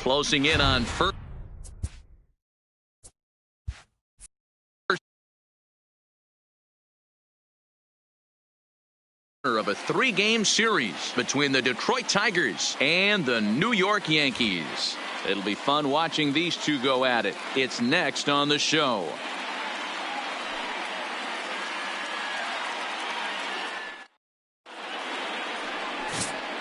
Closing in on first of a 3-game series between the Detroit Tigers and the New York Yankees. It'll be fun watching these two go at it. It's next on the show.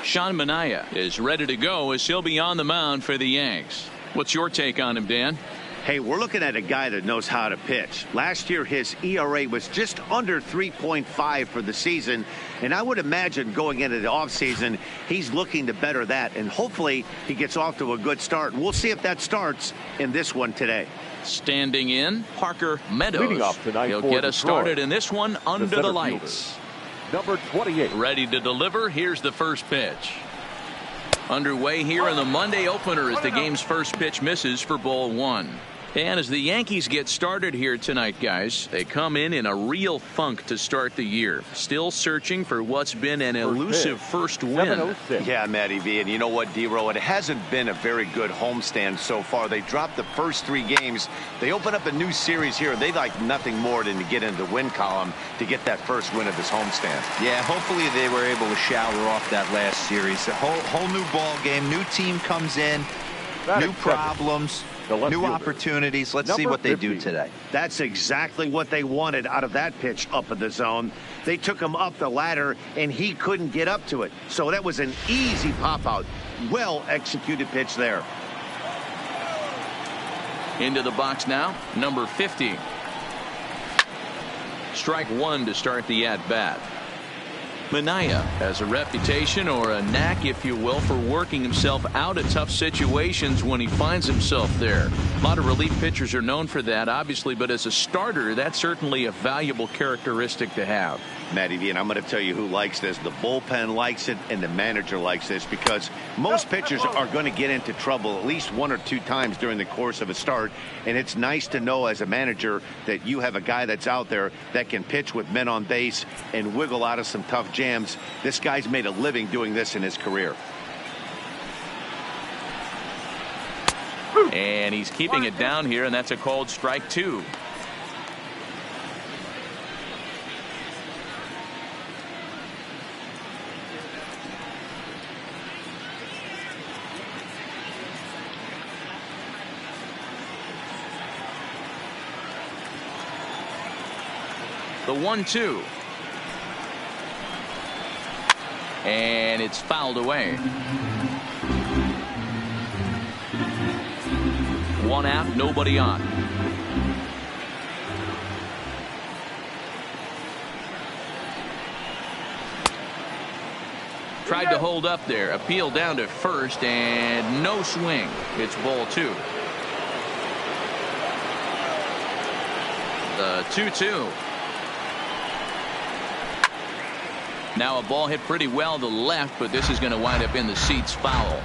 Sean Manaea is ready to go as he'll be on the mound for the Yanks. What's your take on him, Dan? Hey, we're looking at a guy that knows how to pitch. Last year, his ERA was just under 3.5 for the season, and I would imagine going into the offseason, he's looking to better that, and hopefully he gets off to a good start. We'll see if that starts in this one today. Standing in, Parker Meadows. Leading off tonight, he'll get us started in this one under the lights. Number 28. Ready to deliver. Here's the first pitch. Underway here in the Monday opener as the game's first pitch misses for ball 1. And as the Yankees get started here tonight, guys, they come in a real funk to start the year. Still searching for what's been an elusive first win. Yeah, Matty V, and you know what, D-Row, it hasn't been a very good homestand so far. They dropped the first 3 games. They open up a new series here. They'd like nothing more than to get into the win column to get that first win of this homestand. Yeah, hopefully they were able to shower off that last series. A whole new ball game, new team comes in, new problems. New opportunities. Let's see what they do today. That's exactly what they wanted out of that pitch up in the zone. They took him up the ladder, and he couldn't get up to it. So that was an easy pop-out. Well-executed pitch there. Into the box now, number 50. Strike 1 to start the at-bat. Manaea has a reputation, or a knack if you will, for working himself out of tough situations when he finds himself there. A lot of relief pitchers are known for that, obviously, but as a starter, that's certainly a valuable characteristic to have. Matty V, and I'm going to tell you who likes this. The bullpen likes it, and the manager likes this, because most pitchers are going to get into trouble at least 1 or 2 times during the course of a start, and it's nice to know as a manager that you have a guy that's out there that can pitch with men on base and wiggle out of some tough jams. This guy's made a living doing this in his career. And he's keeping it down here, and that's a called strike 2. The 1-2. And it's fouled away. 1 out, nobody on. Tried to hold up there. Appeal down to first, and no swing. It's ball 2. The 2-2. Now a ball hit pretty well to left, but this is going to wind up in the seats foul.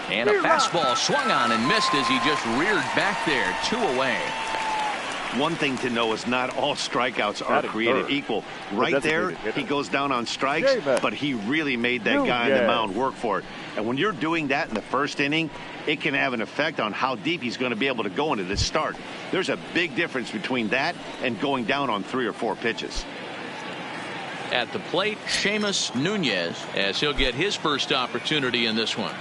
And a fastball swung on and missed as he just reared back there. 2 away. One thing to know is not all strikeouts are created equal. Right there, he goes down on strikes, but he really made that guy on the mound work for it. And when you're doing that in the first inning, it can have an effect on how deep he's going to be able to go into this start. There's a big difference between that and going down on 3 or 4 pitches. At the plate, Seamus Nunez, as he'll get his first opportunity in this one.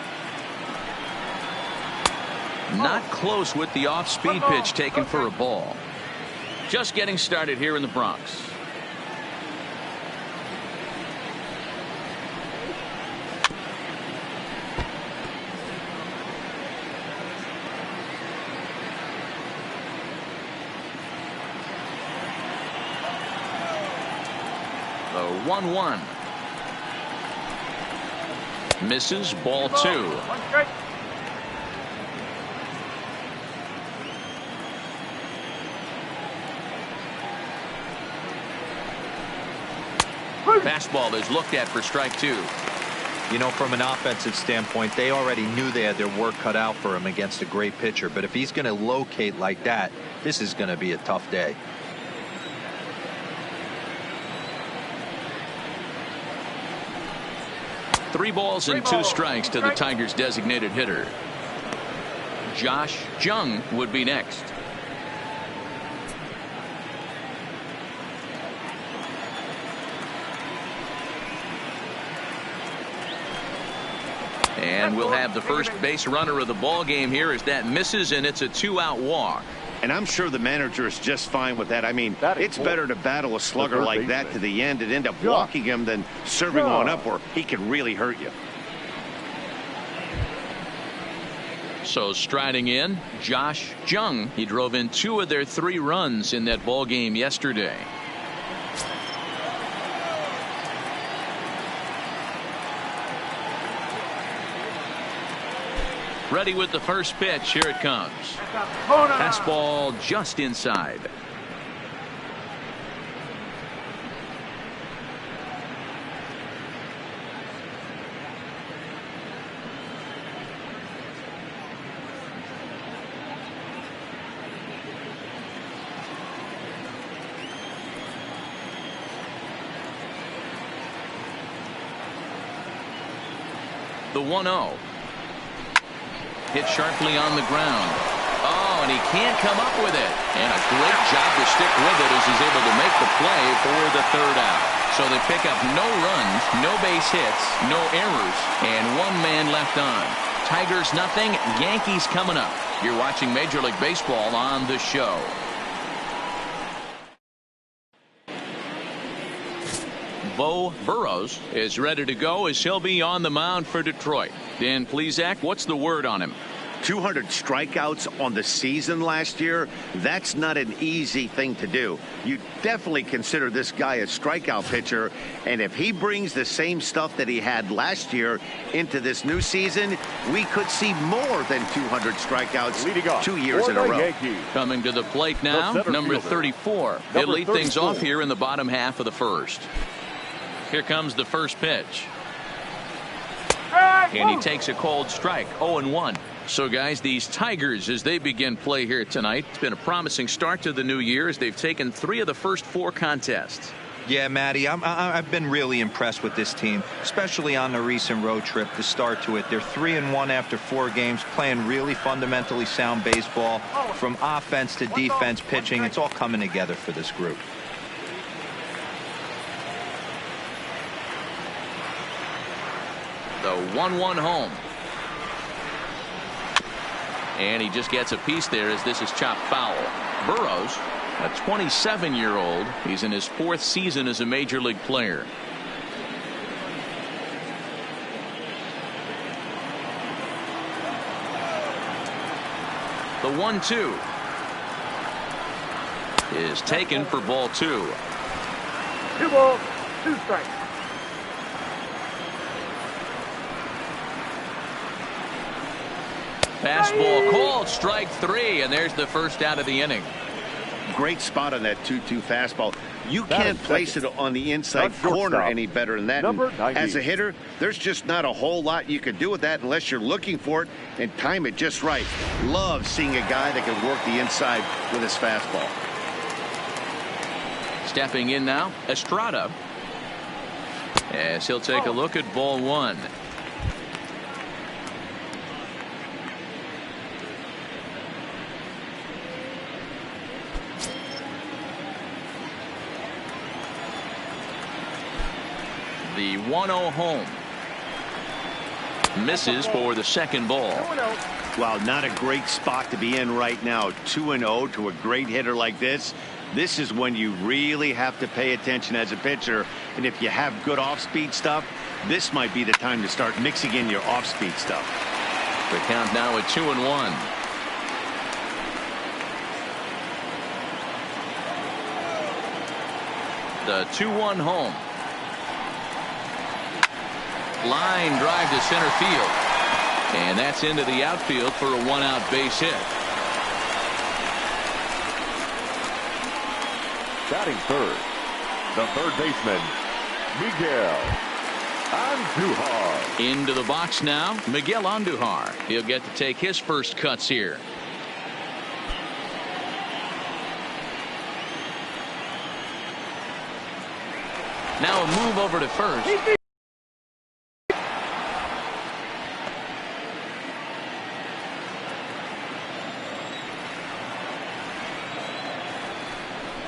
Not close with the off-speed pitch taken for a ball. Just getting started here in the Bronx. The 1-1. Misses, ball 2. Fastball is looked at for strike 2. You know, from an offensive standpoint, they already knew they had their work cut out for him against a great pitcher. But if he's going to locate like that, this is going to be a tough day. 3 balls and 2 strikes to the Tigers' designated hitter. Josh Jung would be next. And we'll have the first base runner of the ball game here as that misses, and it's a 2-out walk. And I'm sure the manager is just fine with that. I mean, it's better to battle a slugger like that to the end and end up walking him than serving one up where he can really hurt you. So striding in, Josh Jung. He drove in 2 of their 3 runs in that ball game yesterday. Ready with the first pitch. Here it comes. Fastball just inside. The 1-0. Hit sharply on the ground. Oh, and he can't come up with it. And a great job to stick with it as he's able to make the play for the 3rd out. So they pick up no runs, no base hits, no errors, and 1 man left on. Tigers nothing, Yankees coming up. You're watching Major League Baseball on the show. Bo Burrows is ready to go as he'll be on the mound for Detroit. Dan Plesac, what's the word on him? 200 strikeouts on the season last year. That's not an easy thing to do. You definitely consider this guy a strikeout pitcher, and if he brings the same stuff that he had last year into this new season, we could see more than 200 strikeouts 2 years in a row. Yankees. Coming to the plate now, number 34. He'll lead things off here in the bottom half of the 1st. Here comes the first pitch. And he takes a cold strike. 0-1. So guys, these Tigers, as they begin play here tonight, it's been a promising start to the new year as they've taken 3 of the first 4 contests. Yeah, Matty, I've been really impressed with this team, especially on the recent road trip to start to it. They're 3-1 after 4 games, playing really fundamentally sound baseball. From offense to defense, pitching, it's all coming together for this group. The 1-1 home. And he just gets a piece there as this is chopped foul. Burrows, a 27-year-old. He's in his 4th season as a major league player. The 1-2 is taken for ball 2. 2 balls, 2 strikes. Fastball called, strike 3, and there's the first out of the inning. Great spot on that 2-2 fastball. You can't place it on the inside corner any better than that. As a hitter, there's just not a whole lot you can do with that unless you're looking for it and time it just right. Love seeing a guy that can work the inside with his fastball. Stepping in now, Estrada, as he'll take a look at ball 1. The 1-0 home. Misses for the second ball. Well, not a great spot to be in right now. 2-0 to a great hitter like this. This is when you really have to pay attention as a pitcher. And if you have good off-speed stuff, this might be the time to start mixing in your off-speed stuff. The count now at 2-1. The 2-1 home. Line drive to center field. And that's into the outfield for a 1-out base hit. Batting third, the third baseman, Miguel Andujar. Into the box now, Miguel Andujar. He'll get to take his first cuts here. Now a move over to first.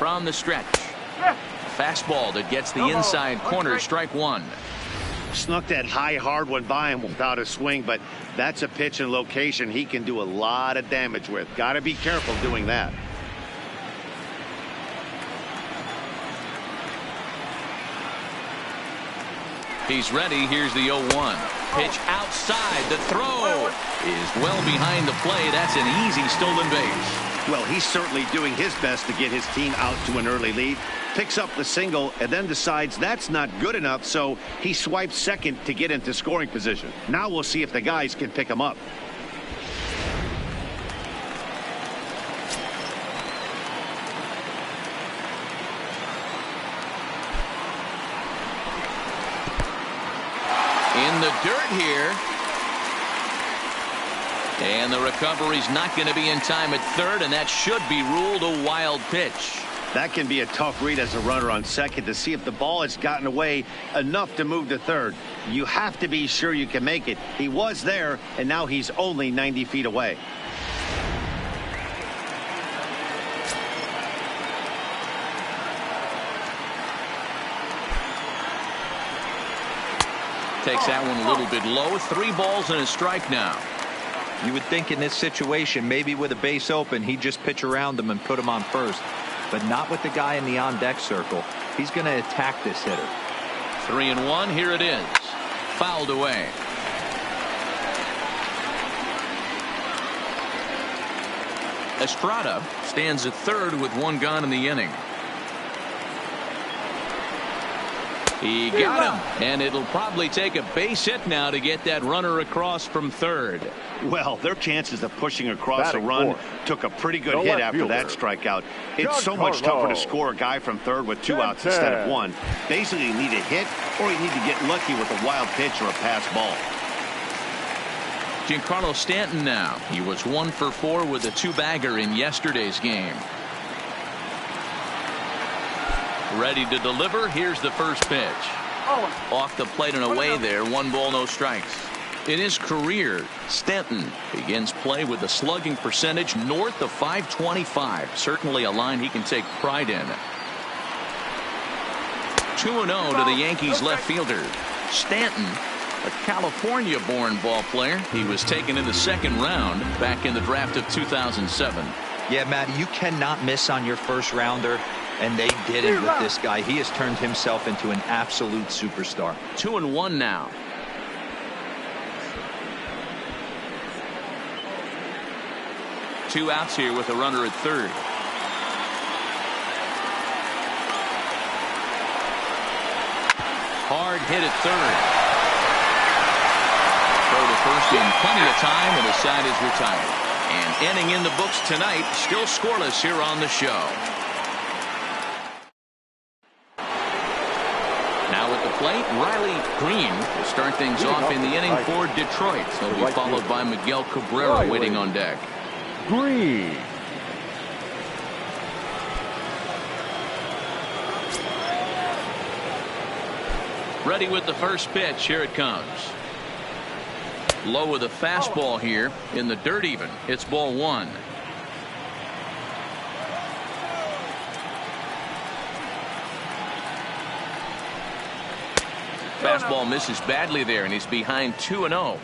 From the stretch. Fastball that gets the inside corner. Strike one. Snuck that high hard one by him without a swing, but that's a pitch and location he can do a lot of damage with. Got to be careful doing that. He's ready. Here's the 0-1. Pitch outside. The throw is well behind the plate. That's an easy stolen base. Well, he's certainly doing his best to get his team out to an early lead. Picks up the single and then decides that's not good enough, so he swipes second to get into scoring position. Now we'll see if the guys can pick him up. In the dirt here. And the recovery's not going to be in time at third, and that should be ruled a wild pitch. That can be a tough read as a runner on second to see if the ball has gotten away enough to move to third. You have to be sure you can make it. He was there, and now he's only 90 feet away. Takes that one a little bit low. 3 balls and a strike now. You would think in this situation, maybe with a base open, he'd just pitch around him and put him on first. But not with the guy in the on-deck circle. He's going to attack this hitter. 3-1. Here it is. Fouled away. Estrada stands at third with 1 gone in the inning. He got him, and it'll probably take a base hit now to get that runner across from third. Well, their chances of pushing across a run took a pretty good hit after that strikeout. It's so much tougher to score a guy from third with 2 outs instead of 1. Basically, you need a hit, or you need to get lucky with a wild pitch or a pass ball. Giancarlo Stanton now. He was 1 for 4 with a 2-bagger in yesterday's game. Ready to deliver. Here's the first pitch. Off the plate and away there. 1 ball, no strikes. In his career, Stanton begins play with a slugging percentage north of .525. Certainly a line he can take pride in. 2-0 to the Yankees left fielder. Stanton, a California-born ball player. He was taken in the 2nd round back in the draft of 2007. Yeah, Matt, you cannot miss on your first rounder. And they did it with this guy. He has turned himself into an absolute superstar. 2-1 now. Two outs here with a runner at third. Hard hit at third. Throw to first in plenty of time, and the side is retired. And inning in the books tonight, still scoreless here on the show. Plate, Riley Green will start things off in the inning for Detroit. He'll be followed by Miguel Cabrera waiting on deck. Green. Ready with the first pitch. Here it comes. Low with a fastball here in the dirt even. It's ball 1. Fastball misses badly there, and he's behind 2-0.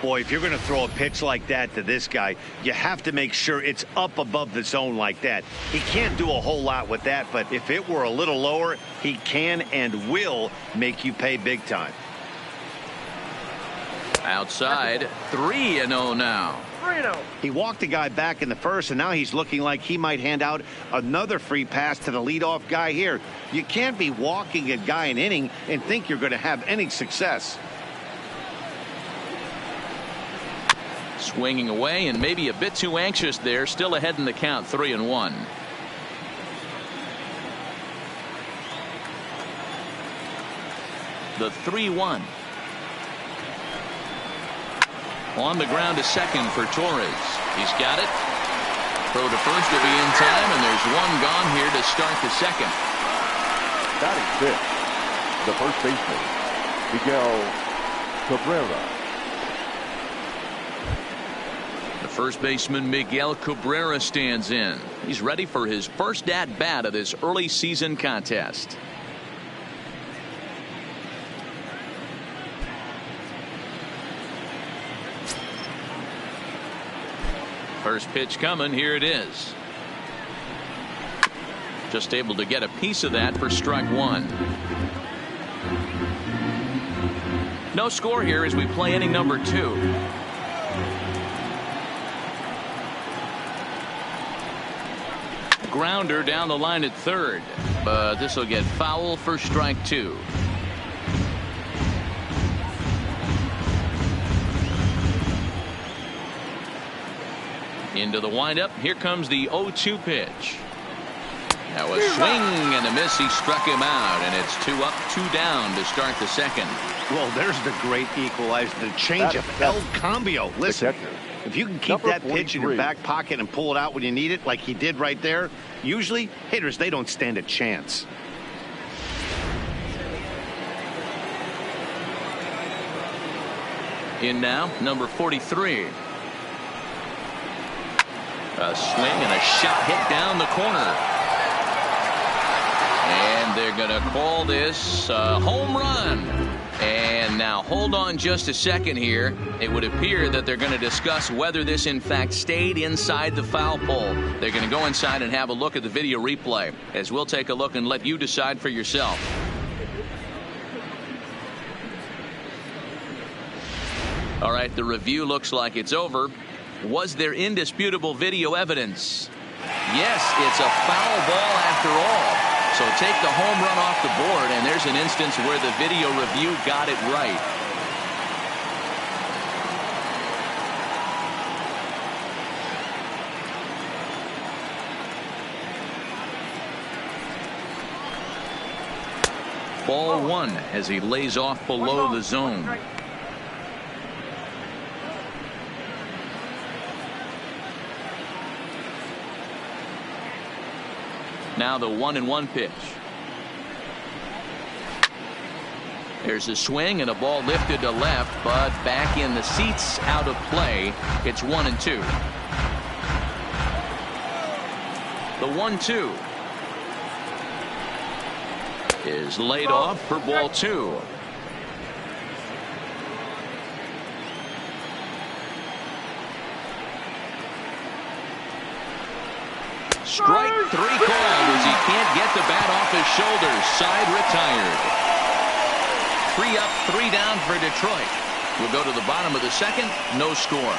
Boy, if you're going to throw a pitch like that to this guy, you have to make sure it's up above the zone like that. He can't do a whole lot with that, but if it were a little lower, he can and will make you pay big time. Outside, 3-0 now. He walked the guy back in the first, and now he's looking like he might hand out another free pass to the leadoff guy here. You can't be walking a guy an inning and think you're going to have any success. Swinging away and maybe a bit too anxious there. Still ahead in the count, 3-1. The 3-1. On the ground to second for Torres. He's got it. Throw to first will be in time, and there's 1 gone here to start the second. Batting 5th, the first baseman, Miguel Cabrera. The First baseman Miguel Cabrera stands in. He's ready for his first at-bat of this early season contest. First pitch coming. Here it is. Just able to get a piece of that for strike one. No score here as we play inning number 2. Grounder down the line at third, but this will get foul for strike 2. Into the windup. Here comes the 0-2 pitch. Now a swing and a miss. He struck him out, and it's 2 up, 2 down to start the second. Well, there's the great equalizer, the change of El Cambio. Listen, if you can keep that pitch in your back pocket and pull it out when you need it, like he did right there, usually hitters, they don't stand a chance. In now, number 43. A swing and a shot hit down the corner. And they're going to call this a home run. And now hold on just a second here. It would appear that they're going to discuss whether this in fact stayed inside the foul pole. They're going to go inside and have a look at the video replay, as we'll take a look and let you decide for yourself. All right, the review looks like it's over. Was there indisputable video evidence? Yes, it's a foul ball after all. So take the home run off the board, and there's an instance where the video review got it right. Ball 1 as he lays off below the zone. Now the 1-1 pitch. There's a swing and a ball lifted to left, but back in the seats, out of play. It's 1-2. The 1-2 is laid off for ball 2. Strike 3 called as he can't get the bat off his shoulders. Side retired. 3 up, 3 down for Detroit. We'll go to the bottom of the second. No score.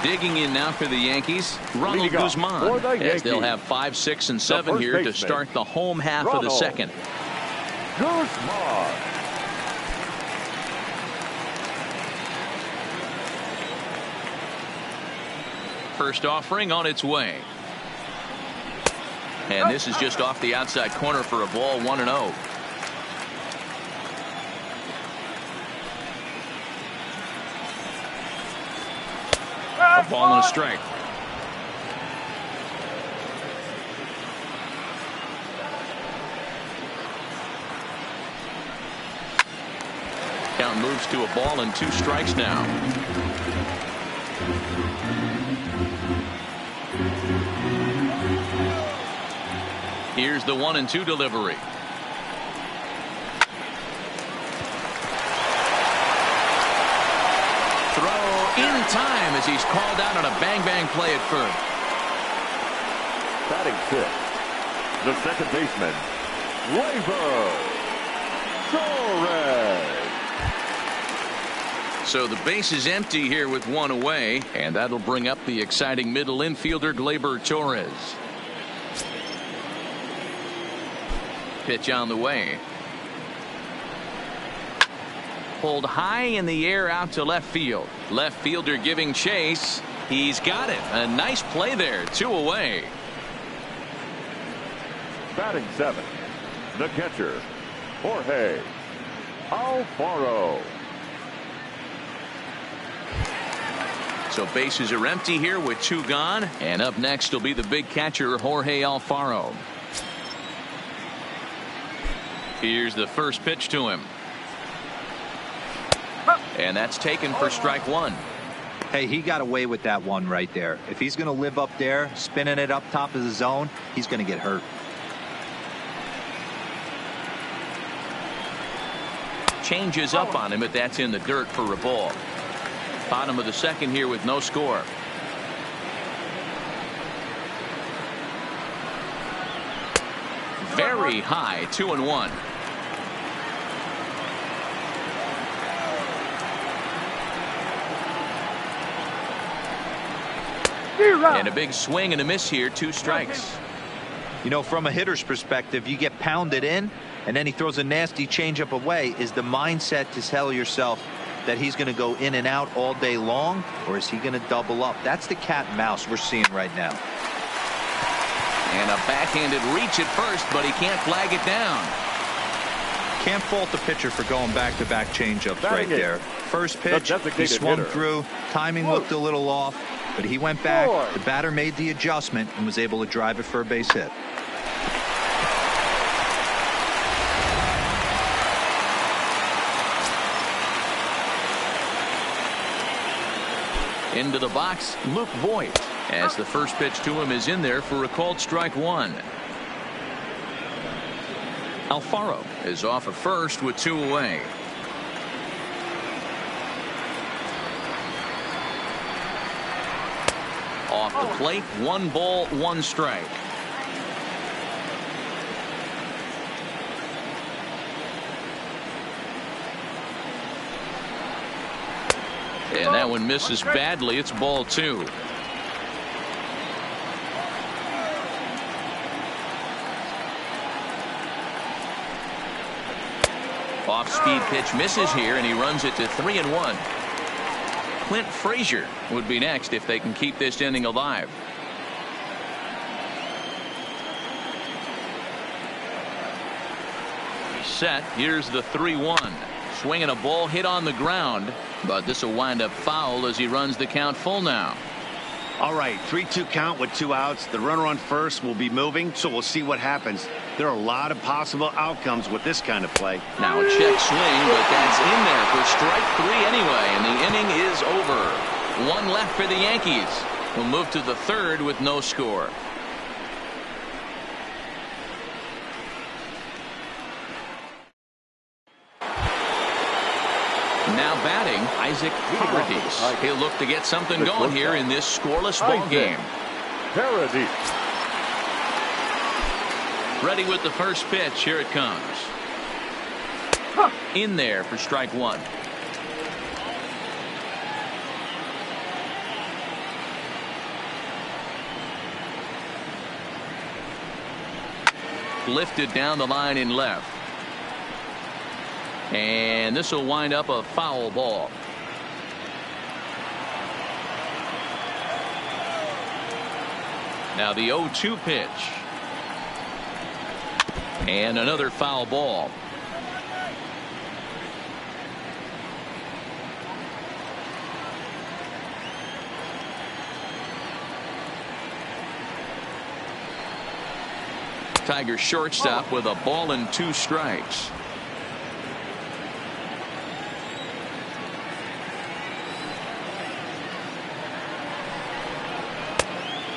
Digging in now for the Yankees, Ronald Guzman, as they'll have 5, 6, and 7 here to start the home half of the second. Guzman. First offering on its way. And this is just off the outside corner for a ball, 1-0. A ball and a strike. Count moves to a ball and 2 strikes now. Here's the 1-2 delivery. Throw in time as he's called out on a bang-bang play at first. Batting 6, the second baseman, Torres. So the base is empty here with 1 away, and that'll bring up the exciting middle infielder Gleyber Torres. Pitch on the way. Pulled high in the air out to left field. Left fielder giving chase. He's got it. A nice play there. 2 away. Batting 7, the catcher, Jorge Alfaro. So bases are empty here with 2 gone. And up next will be the big catcher, Jorge Alfaro. Here's the first pitch to him. And that's taken for strike one. Hey, he got away with that one right there. If he's going to live up there, spinning it up top of the zone, he's going to get hurt. Changes up on him, but that's in the dirt for a ball. Bottom of the second here with no score. Very high, 2-1. And a big swing and a miss here, 2 strikes. You know, from a hitter's perspective, you get pounded in, and then he throws a nasty changeup away. Is the mindset to tell yourself that he's going to go in and out all day long, or is he going to double up? That's the cat and mouse we're seeing right now. And a backhanded reach at first, but he can't flag it down. Can't fault the pitcher for going back-to-back changeups right there. First pitch, he swung through. Timing looked a little off, but he went back. The batter made the adjustment and was able to drive it for a base hit. Into the box, Luke Voigt, as the first pitch to him is in there for a called strike one. Alfaro is off at first with 2 away. Off the plate, 1 ball, 1 strike. And that one misses badly. It's ball 2. Off-speed pitch misses here, and he runs it to 3-1. Clint Frazier would be next if they can keep this inning alive. Set. Here's the 3-1. Swinging a ball hit on the ground, but this will wind up foul as he runs the count full now. All right, 3-2 count with 2 outs. The runner on first will be moving, so we'll see what happens. There are a lot of possible outcomes with this kind of play. Now a check swing, but that's in there for strike 3 anyway, and the inning is over. 1 left for the Yankees. We'll move to the 3rd with no score. Now batting, Isaac Paradis. He'll look to get something going here in this scoreless ball game. Paradis. Ready with the first pitch. Here it comes. In there for strike 1. Lifted down the line in left. And this will wind up a foul ball. Now the 0-2 pitch. And another foul ball. Tiger shortstop with a ball and 2 strikes.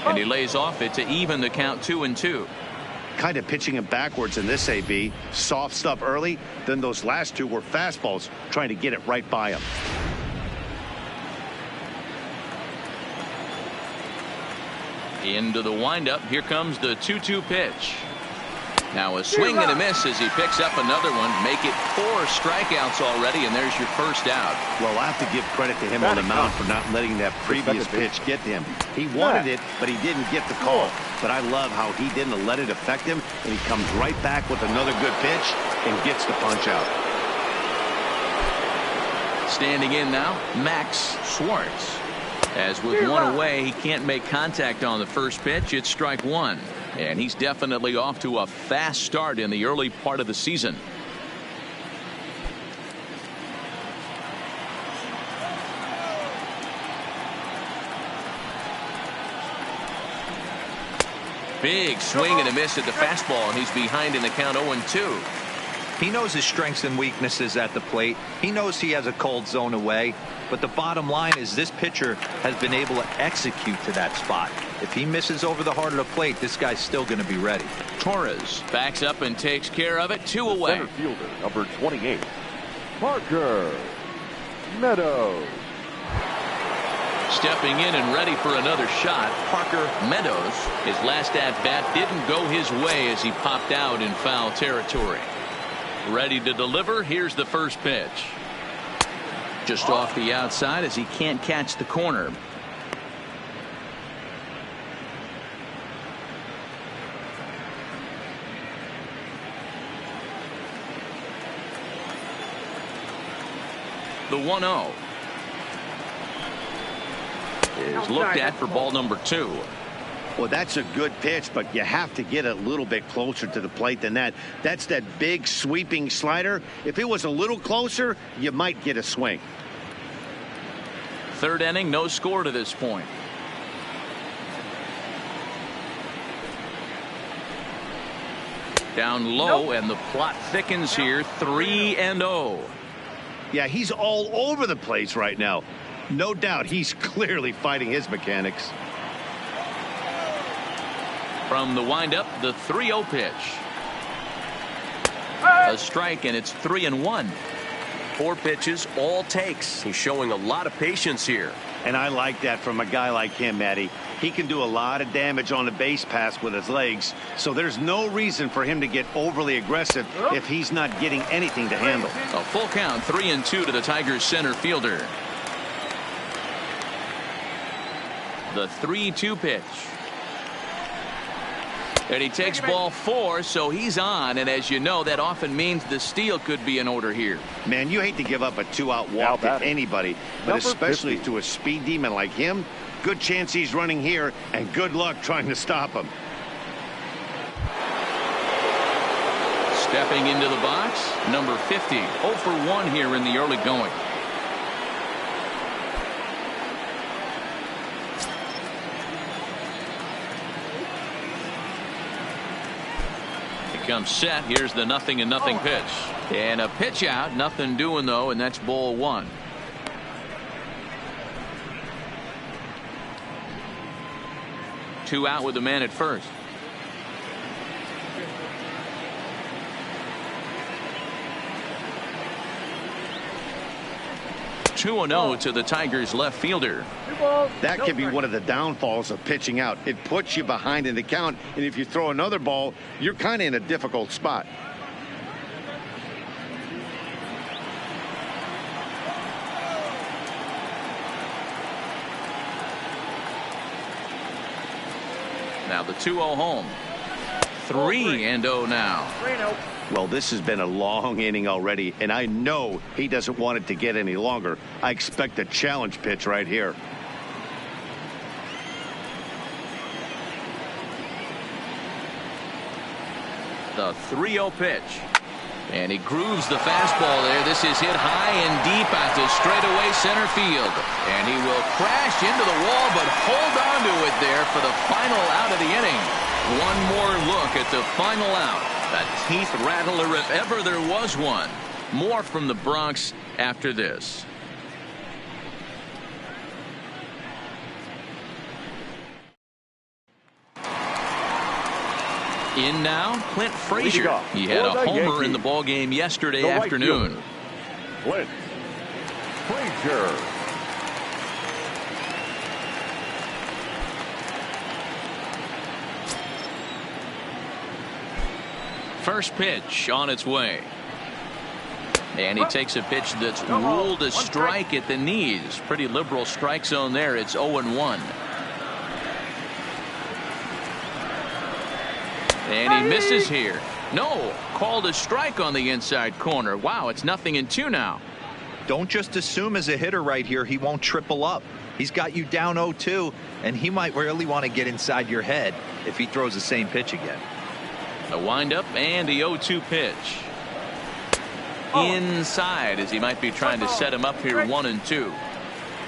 And he lays off it to even the count 2-2. Kind of pitching him backwards in this AB. Soft stuff early, then those last 2 were fastballs, trying to get it right by him. Into the windup. Here comes the 2-2 pitch. Now a swing and a miss as he picks up another one. Make it 4 strikeouts already, and there's your first out. Well, I have to give credit to him on the mound for not letting that previous pitch get to him. He wanted it, but he didn't get the call. But I love how he didn't let it affect him, and he comes right back with another good pitch and gets the punch out. Standing in now, Max Schwartz. As with 1 away, he can't make contact on the first pitch. It's strike 1. And he's definitely off to a fast start in the early part of the season. Big swing and a miss at the fastball, and he's behind in the count 0-2. He knows his strengths and weaknesses at the plate. He knows he has a cold zone away. But the bottom line is this pitcher has been able to execute to that spot. If he misses over the heart of the plate, this guy's still going to be ready. Torres backs up and takes care of it. 2 away. Center fielder, number 28, Parker Meadows. Stepping in and ready for another shot, Parker Meadows. His last at-bat didn't go his way as he popped out in foul territory. Ready to deliver. Here's the first pitch. Just off the outside as he can't catch the corner. The 1-0 is looked at for ball number 2. Well, that's a good pitch, but you have to get a little bit closer to the plate than that. That's that big sweeping slider. If it was a little closer, you might get a swing. Third inning, no score to this point. Down low, and the plot thickens here. 3-0. Yeah, he's all over the place right now. No doubt he's clearly fighting his mechanics. From the windup, the 3-0 pitch. A strike, and it's 3-1. 4 pitches, all takes. He's showing a lot of patience here. And I like that from a guy like him, Matty. He can do a lot of damage on the base pass with his legs, so there's no reason for him to get overly aggressive if he's not getting anything to handle. A full count, 3-2 to the Tigers center fielder. The 3-2 pitch. And he takes ball 4, so he's on, and as you know, that often means the steal could be in order here. Man, you hate to give up a 2-out walk to anybody, but especially to a speed demon like him. Good chance he's running here, and good luck trying to stop him. Stepping into the box, number 50. 0 for 1 here in the early going. Comes set. Here's the 0-0 pitch, and a pitch out. Nothing doing though, and that's ball 1. Two out with the man at first. Two 2-0 to the Tigers left fielder. That can be one of the downfalls of pitching out. It puts you behind in the count, and if you throw another ball, you're kind of in a difficult spot. Now the 2-0 home. 3-0 now. Well, this has been a long inning already, and I know he doesn't want it to get any longer. I expect a challenge pitch right here. The 3-0 pitch. And he grooves the fastball there. This is hit high and deep out to straightaway center field. And he will crash into the wall, but hold on to it there for the final out of the inning. One more look at the final out. A teeth rattler if ever there was one. More from the Bronx after this. In now, Clint Frazier. He had a homer in the ballgame yesterday afternoon. Clint Frazier. First pitch on its way. And he takes a pitch that's ruled a strike at the knees. Pretty liberal strike zone there. It's 0-1. And he misses here. No, called a strike on the inside corner. Wow, it's 0-2 now. Don't just assume as a hitter right here he won't triple up. He's got you down 0-2, and he might really want to get inside your head if he throws the same pitch again. A windup and the 0-2 pitch. Inside as he might be trying to set him up here 1-2.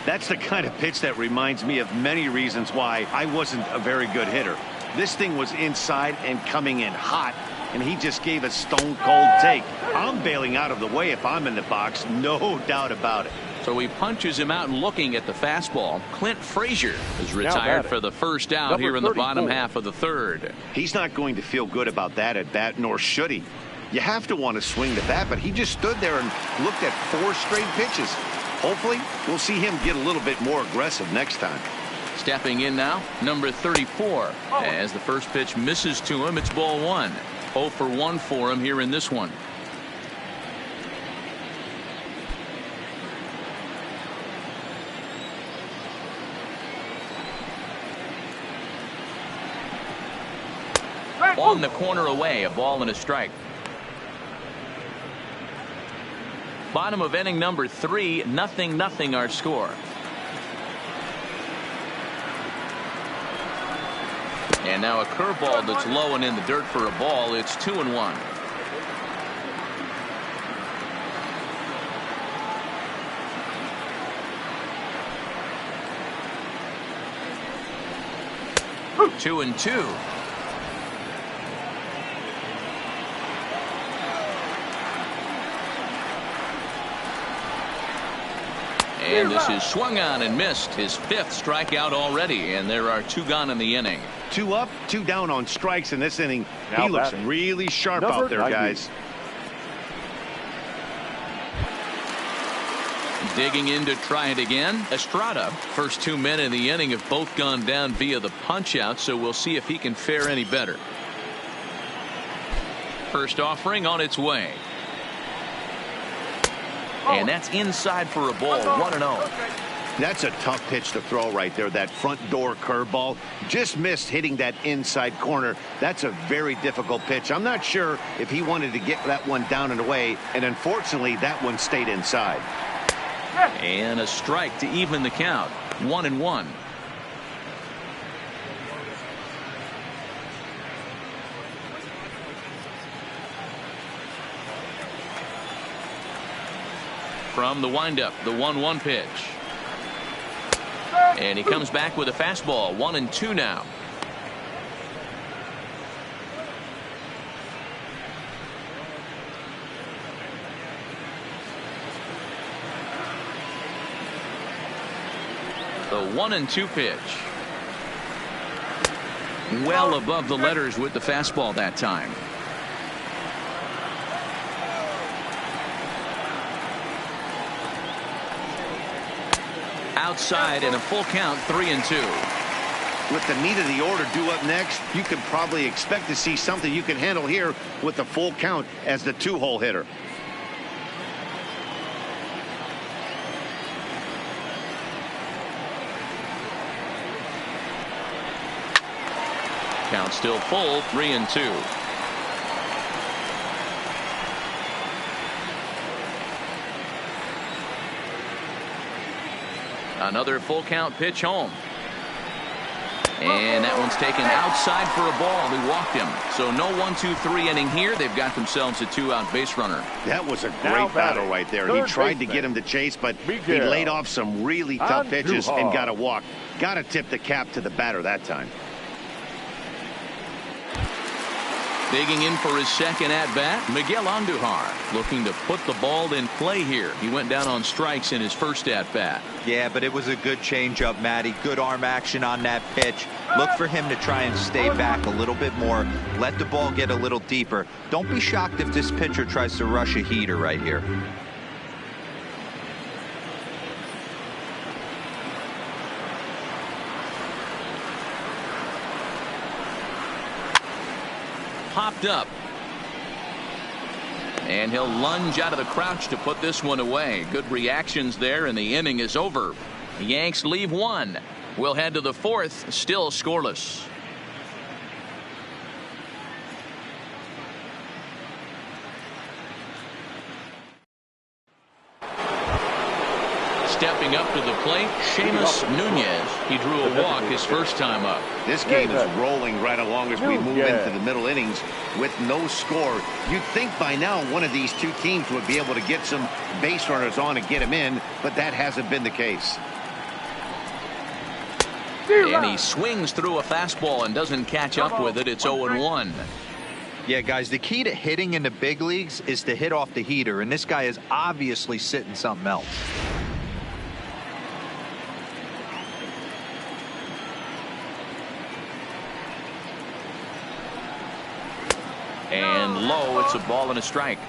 That's the kind of pitch that reminds me of many reasons why I wasn't a very good hitter. This thing was inside and coming in hot, and he just gave a stone-cold take. I'm bailing out of the way if I'm in the box, no doubt about it. So he punches him out looking at the fastball. Clint Frazier is retired for the first out here in the bottom half of the third. He's not going to feel good about that at bat, nor should he. You have to want to swing the bat, but he just stood there and looked at 4 straight pitches. Hopefully, we'll see him get a little bit more aggressive next time. Stepping in now, number 34. As the first pitch misses to him, it's ball 1. 0 for 1 for him here in this one. On the corner away, a ball and a strike. Bottom of inning number 3, 0-0 our score. And now a curveball that's low and in the dirt for a ball. It's 2-1. Two and two. And this is swung on and missed. His 5th strikeout already, and there are 2 gone in the inning. 2 up, 2 down on strikes in this inning. He looks really sharp out there, guys. Digging in to try it again. Estrada. First 2 men in the inning have both gone down via the punch out, so we'll see if he can fare any better. First offering on its way. And that's inside for a ball. 1-0. That's a tough pitch to throw right there. That front door curveball just missed hitting that inside corner. That's a very difficult pitch. I'm not sure if he wanted to get that one down and away, and unfortunately that one stayed inside. And a strike to even the count. 1-1. From the windup, the 1-1 pitch. And he comes back with a fastball. 1-2 now. The 1-2 pitch. Well above the letters with the fastball that time. Outside and a full count. 3-2. With the meat of the order due up next, you could probably expect to see something you can handle here with the full count as the 2-hole hitter. Count still full. 3-2. Another full count pitch home. And that one's taken outside for a ball. They walked him. So no 1-2-3 inning here. They've got themselves a 2-out base runner. That was a great battle right there. He tried to get him to chase, but he laid off some really tough pitches and got a walk. Got to tip the cap to the batter that time. Digging in for his second at-bat, Miguel Andujar looking to put the ball in play here. He went down on strikes in his first at-bat. Yeah, but it was a good changeup, Matty. Good arm action on that pitch. Look for him to try and stay back a little bit more. Let the ball get a little deeper. Don't be shocked if this pitcher tries to rush a heater right here. Popped up. And he'll lunge out of the crouch to put this one away. Good reactions there, and the inning is over. The Yanks leave 1. We'll head to the 4th, still scoreless. Stepping up to the plate, Seamus Nunez. He drew a walk his first time up. This game is rolling right along as we move into the middle innings with no score. You'd think by now one of these two teams would be able to get some base runners on and get them in, but that hasn't been the case. And he swings through a fastball and doesn't catch up with it. It's 0-1. Yeah, guys, the key to hitting in the big leagues is to hit off the heater, and this guy is obviously sitting something else. And low, it's a ball and a strike.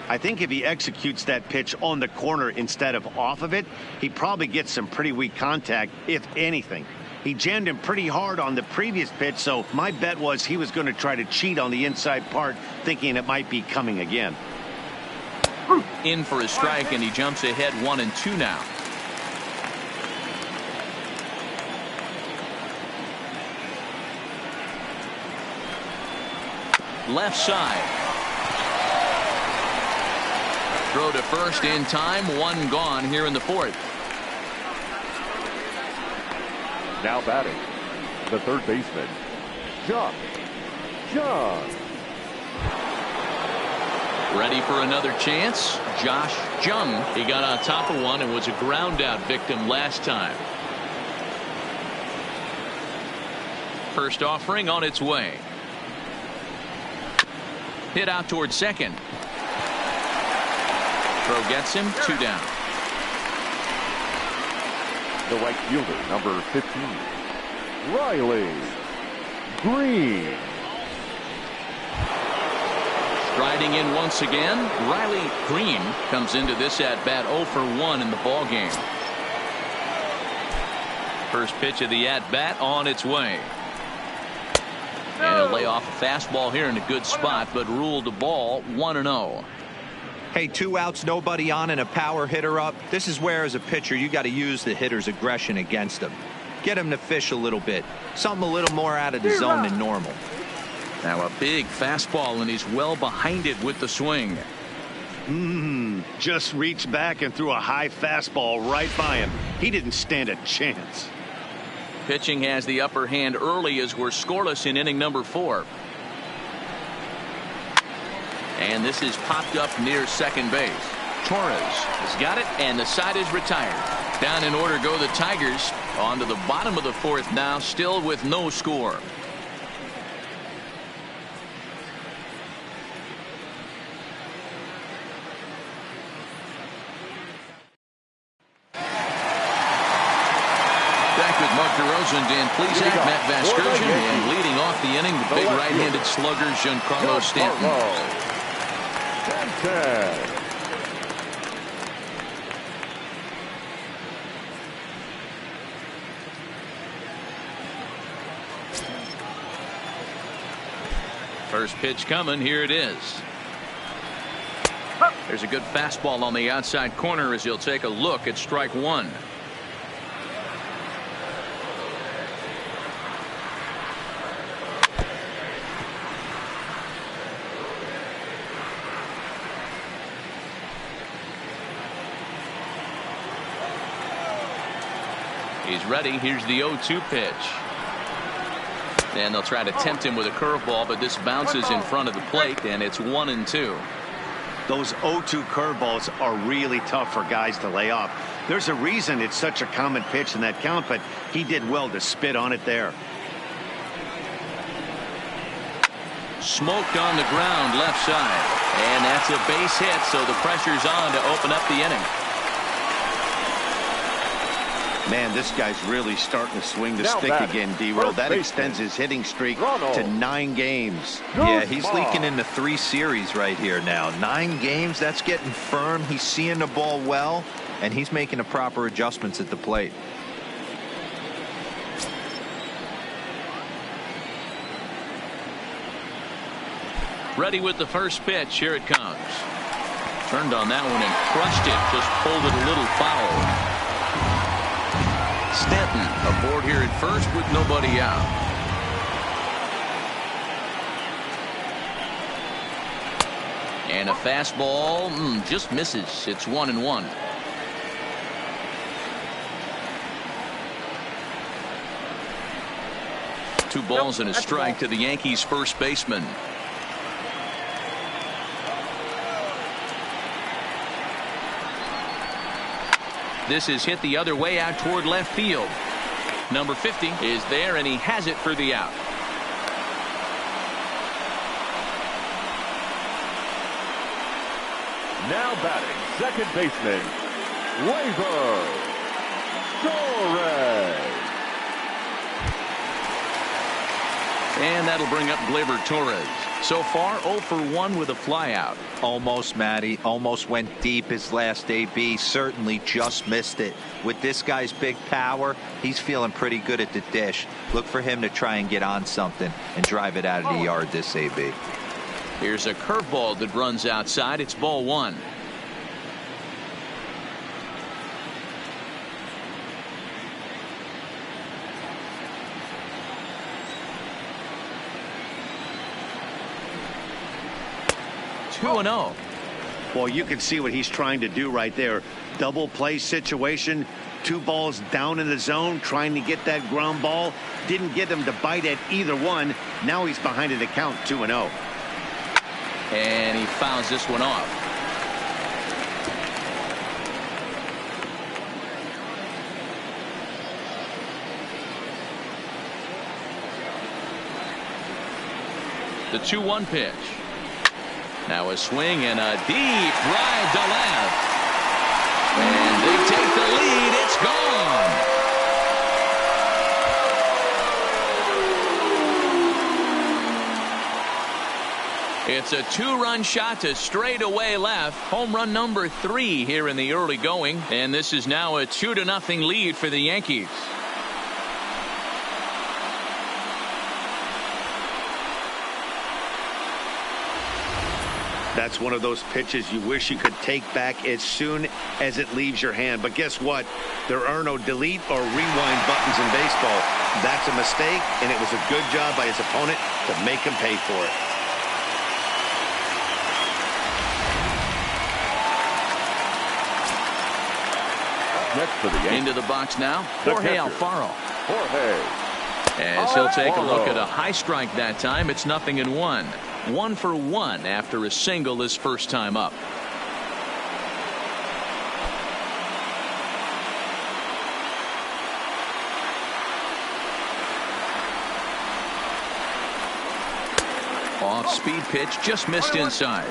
I think if he executes that pitch on the corner instead of off of it, he probably gets some pretty weak contact, if anything. He jammed him pretty hard on the previous pitch, so my bet was he was going to try to cheat on the inside part, thinking it might be coming again. In for a strike, and he jumps ahead 1-2 now. Left side. Throw to first in time. One gone here in the fourth. Now batting, the third baseman, John. Ready for another chance. Josh Jung. He got on top of one and was a ground out victim last time. First offering on its way. Hit out towards second. Throw gets him, 2 down. The right fielder, number 15, Riley Green. Striding in once again, Riley Green comes into this at bat 0 for 1 in the ball game. First pitch of the at bat on its way. And he'll lay off a fastball here in a good spot, but ruled the ball 1-0. Hey, 2 outs, nobody on, and a power hitter up. This is where, as a pitcher, you got to use the hitter's aggression against him. Get him to fish a little bit. Something a little more out of the zone than normal. Now a big fastball, and he's well behind it with the swing. Just reached back and threw a high fastball right by him. He didn't stand a chance. Pitching has the upper hand early as we're scoreless in inning number 4. And this is popped up near second base. Torres has got it, and the side is retired. Down in order go the Tigers. On to the bottom of the fourth now, still with no score. Back with Mark DeRosa and please act Matt Vasgersian, and leading off the inning, the big right-handed slugger Giancarlo Stanton. 10. First pitch coming. Here it is. There's a good fastball on the outside corner as he'll take a look at strike 1. He's ready. Here's the 0-2 pitch. And they'll try to tempt him with a curveball, but this bounces in front of the plate, and it's 1-2. Those 0-2 curveballs are really tough for guys to lay off. There's a reason it's such a common pitch in that count, but he did well to spit on it there. Smoked on the ground left side. And that's a base hit, so the pressure's on to open up the inning. Man, this guy's really starting to swing the stick again, D-Roll. That extends his hitting streak to 9 games. Yeah, he's leaking into 3 series right here now. 9 games, that's getting firm. He's seeing the ball well, and he's making the proper adjustments at the plate. Ready with the first pitch. Here it comes. Turned on that one and crushed it. Just pulled it a little foul. Stanton aboard here at first with nobody out. And a fastball just misses. It's 1-1. Two balls and a strike to the Yankees first baseman. This is hit the other way out toward left field. Number 50 is there, and he has it for the out. Now batting, second baseman, Gleyber Torres. And that'll bring up Gleyber Torres. So far, 0 for 1 with a flyout. Almost, Matty. Almost went deep his last AB. Certainly just missed it. With this guy's big power, he's feeling pretty good at the dish. Look for him to try and get on something and drive it out of the yard this AB. Here's a curveball that runs outside. It's ball 1. Two and 0. Well, you can see what he's trying to do right there. Double play situation. 2 balls down in the zone, trying to get that ground ball. Didn't get him to bite at either one. Now he's behind in the count, 2 and 0. And he fouls this one off. The 2-1 pitch. Now a swing and a deep drive to left. And they take the lead. It's gone. It's a 2-run shot to straightaway left. Home run number 3 here in the early going. And this is now a 2-0 lead for the Yankees. That's one of those pitches you wish you could take back as soon as it leaves your hand. But guess what? There are no delete or rewind buttons in baseball. That's a mistake, and it was a good job by his opponent to make him pay for it. Next for the Yankees. Into the box now, The Jorge catcher. Alfaro. Jorge. As he'll take a look at a Alfaro. high strike that time. It's 0-1. 1 for 1 after a single his first time up. Off speed pitch, just missed inside.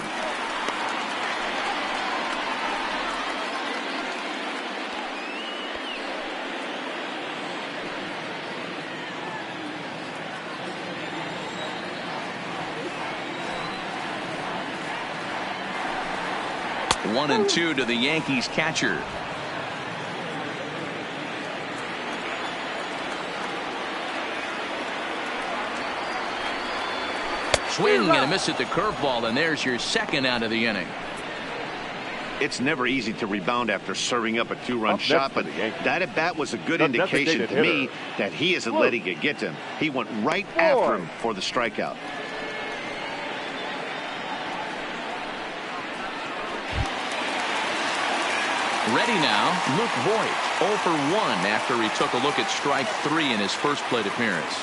One and 2 to the Yankees catcher. Swing and a miss at the curveball, and there's your second out of the inning. It's never easy to rebound after serving up a 2-run Up next shot, for but the Yankees. that at bat was a good The indication to designated me hitter. that he isn't letting it get to him. He went right Boy. after him for the strikeout. Ready now, Luke Voigt, 0 for 1 after he took a look at strike 3 in his first plate appearance.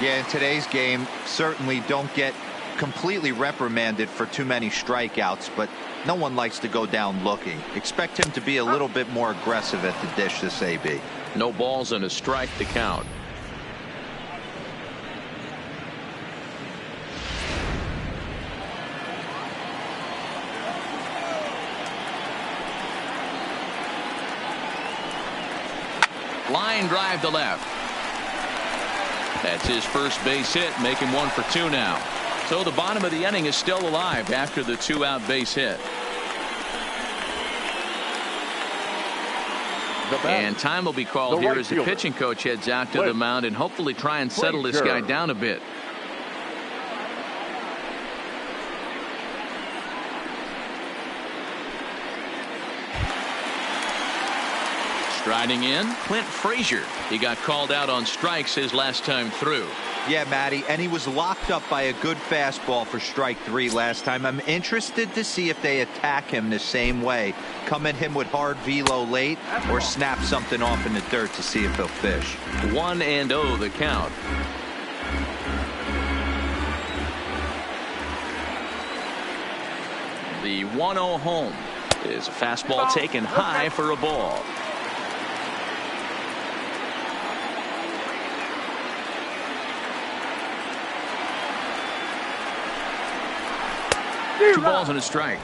Yeah, in today's game, certainly don't get completely reprimanded for too many strikeouts, but no one likes to go down looking. Expect him to be a little bit more aggressive at the dish this AB. No balls and a strike to count. Line drive to left. That's his first base hit, make him 1 for 2 now. So the bottom of the inning is still alive after the 2-out base hit. And time will be called here as the pitching coach heads out to the mound and hopefully try and settle this guy down a bit. Striding in, Clint Frazier. He got called out on strikes his last time through. Yeah, Matty, and he was locked up by a good fastball for strike 3 last time. I'm interested to see if they attack him the same way. Come at him with hard velo late or snap something off in the dirt to see if he'll fish. 1-0 the count. The 1-0 home is a fastball taken high for a ball. Two balls and a strike.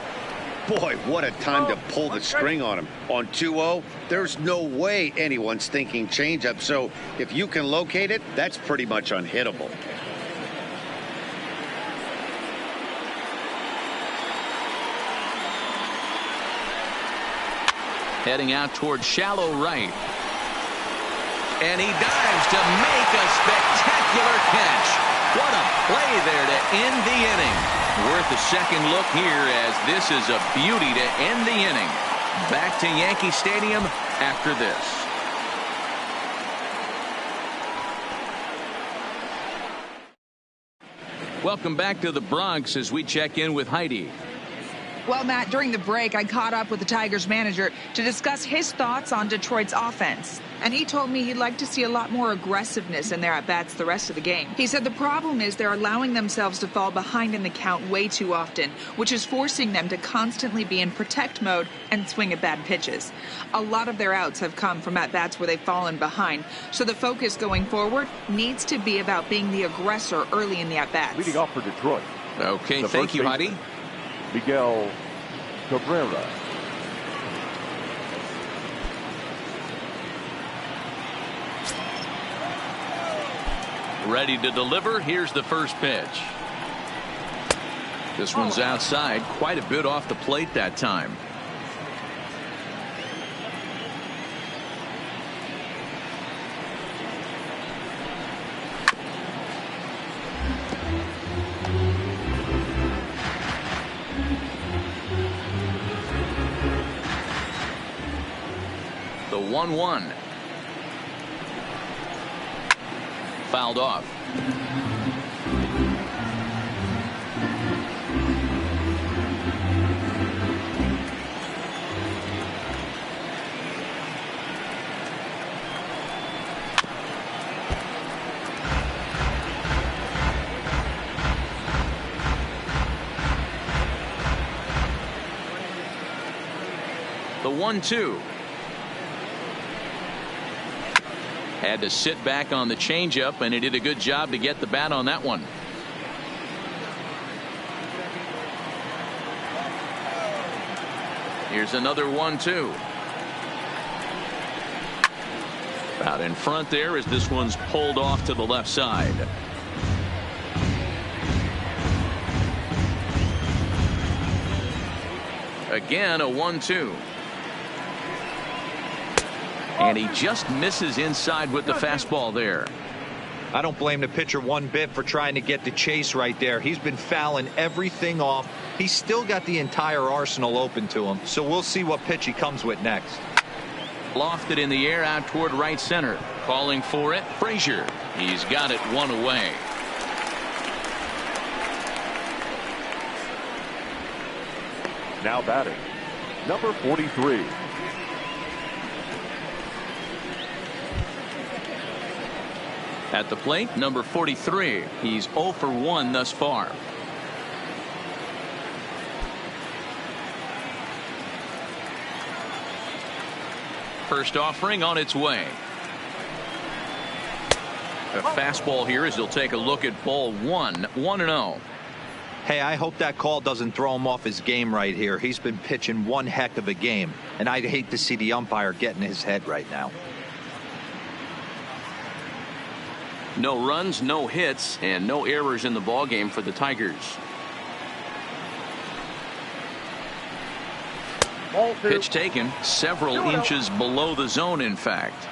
Boy, what a time to pull the string on him. On 2-0, there's no way anyone's thinking changeup. So if you can locate it, that's pretty much unhittable. Heading out towards shallow right. And he dives to make a spectacular catch. What a play there to end the inning. Worth a second look here, as this is a beauty to end the inning. Back to Yankee Stadium after this. Welcome back to the Bronx as we check in with Heidi. Well, Matt, during the break, I caught up with the Tigers manager to discuss his thoughts on Detroit's offense. And he told me he'd like to see a lot more aggressiveness in their at-bats the rest of the game. He said the problem is they're allowing themselves to fall behind in the count way too often, which is forcing them to constantly be in protect mode and swing at bad pitches. A lot of their outs have come from at-bats where they've fallen behind, so the focus going forward needs to be about being the aggressor early in the at-bats. Leading off for Detroit. Okay, thank you, Heidi. Miguel Cabrera. Ready to deliver. Here's the first pitch. This one's outside, quite a bit off the plate that time. The 1-1. Fouled off. The 1-2. Had to sit back on the changeup, and he did a good job to get the bat on that one. Here's another 1-2. Out in front there as this one's pulled off to the left side. Again, a 1-2. And he just misses inside with the fastball there. I don't blame the pitcher one bit for trying to get the chase right there. He's been fouling everything off. He's still got the entire arsenal open to him. So we'll see what pitch he comes with next. Lofted in the air out toward right center. Calling for it, Frazier. He's got it one away. Now batting, number 43. At the plate, number 43. He's 0 for 1 thus far. First offering on its way. A fastball here as he'll take a look at ball 1, 1-0. Hey, I hope that call doesn't throw him off his game right here. He's been pitching one heck of a game, and I'd hate to see the umpire get in his head right now. No runs, no hits, and no errors in the ballgame for the Tigers. Pitch taken several inches below the zone, in fact.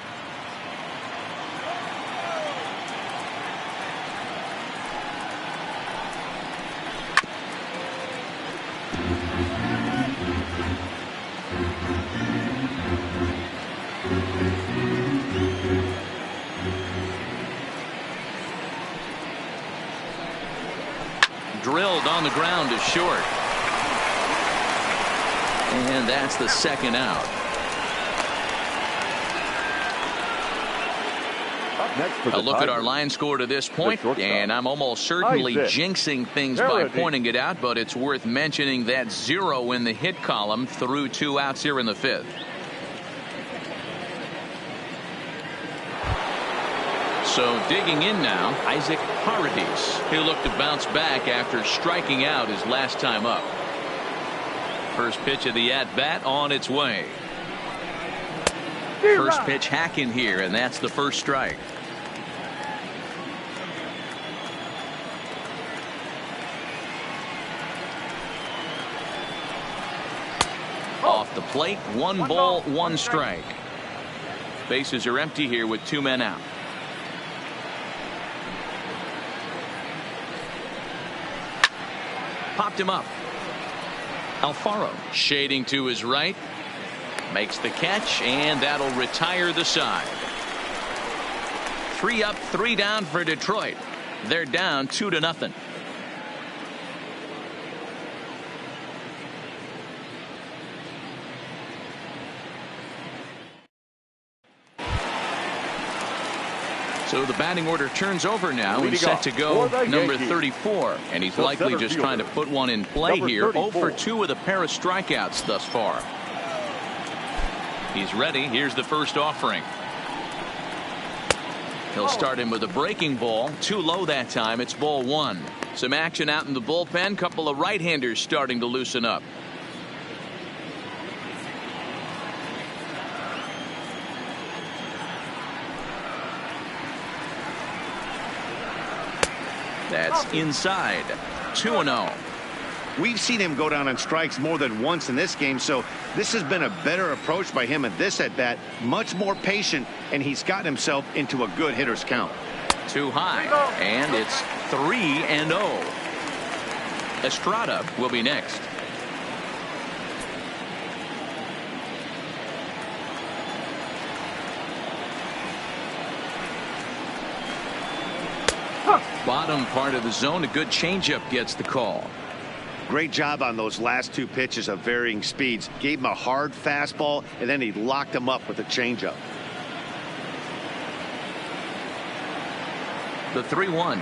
Drilled on the ground is short. And that's the second out. Up next for the A look at our Tigers, line score to this point, and I'm almost certainly jinxing things by pointing it out, but it's worth mentioning that 0 in the hit column through 2 outs here in the 5th. So digging in now, Isaac Paredes, who looked to bounce back after striking out his last time up. First pitch of the at-bat on its way. First pitch hacking here, and that's the first strike. Off the plate, one ball, one strike. Bases are empty here with 2 men out. Popped him up. Alfaro shading to his right. Makes the catch, and that'll retire the side. 3 up, 3 down for Detroit. They're down 2-0. So the batting order turns over now and set to go number 34. And he's likely just trying to put one in play here. 0 for 2 with a pair of strikeouts thus far. He's ready. Here's the first offering. He'll start him with a breaking ball. Too low that time. It's ball 1. Some action out in the bullpen. Couple of right-handers starting to loosen up. That's inside. 2-0. We've seen him go down on strikes more than once in this game, so this has been a better approach by him at this at-bat. Much more patient, and he's gotten himself into a good hitter's count. Too high, and it's 3-0. Estrada will be next. Bottom part of the zone, a good changeup gets the call. Great job on those last 2 pitches of varying speeds. Gave him a hard fastball, and then he locked him up with a changeup. The 3-1.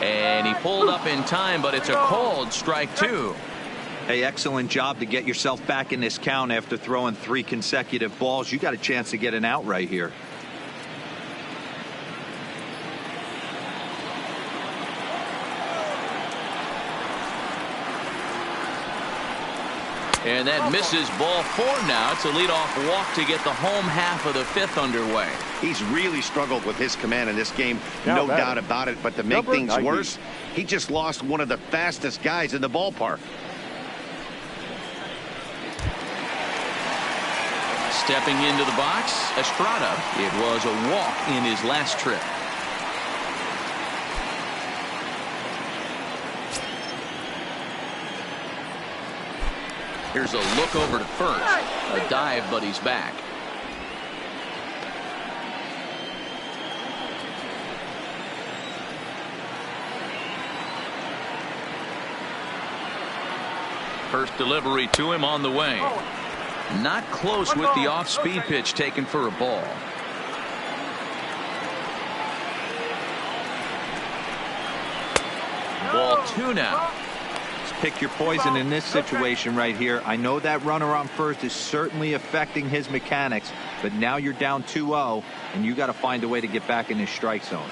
And he pulled up in time, but it's a called strike 2. Hey, excellent job to get yourself back in this count after throwing 3 consecutive balls. You got a chance to get an out right here. And that misses ball 4 now. It's a leadoff walk to get the home half of the 5th underway. He's really struggled with his command in this game, no doubt about it. But to make things worse, he just lost one of the fastest guys in the ballpark. Stepping into the box, Estrada. It was a walk in his last trip. Here's a look over to first. A dive, but he's back. First delivery to him on the way. Not close with the off-speed pitch taken for a ball. Ball 2 now. Pick your poison in this situation right here. I know that runner on first is certainly affecting his mechanics, but now you're down 2-0, and you got to find a way to get back in this strike zone.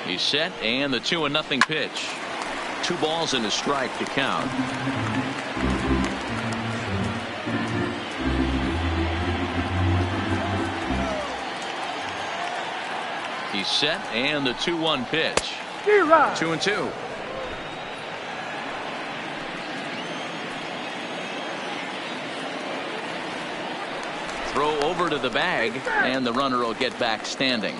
He's set, and the 2-0 pitch. 2 balls and a strike to count. He's set, and the 2-1 pitch. 2-2. Throw over to the bag, and the runner will get back standing.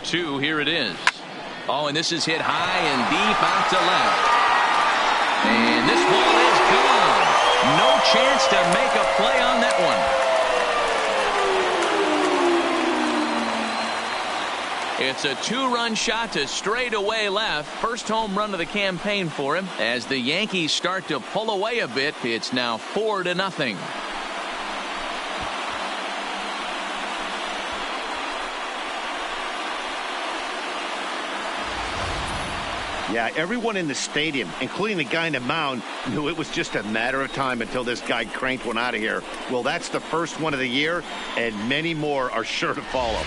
Two, here it is. Oh, and this is hit high and deep out to left. And this ball is gone. No chance to make a play on that one. It's a 2-run shot to straightaway left. First home run of the campaign for him. As the Yankees start to pull away a bit, it's now 4-0. Yeah, everyone in the stadium, including the guy in the mound, knew it was just a matter of time until this guy cranked one out of here. Well, that's the first one of the year, and many more are sure to follow.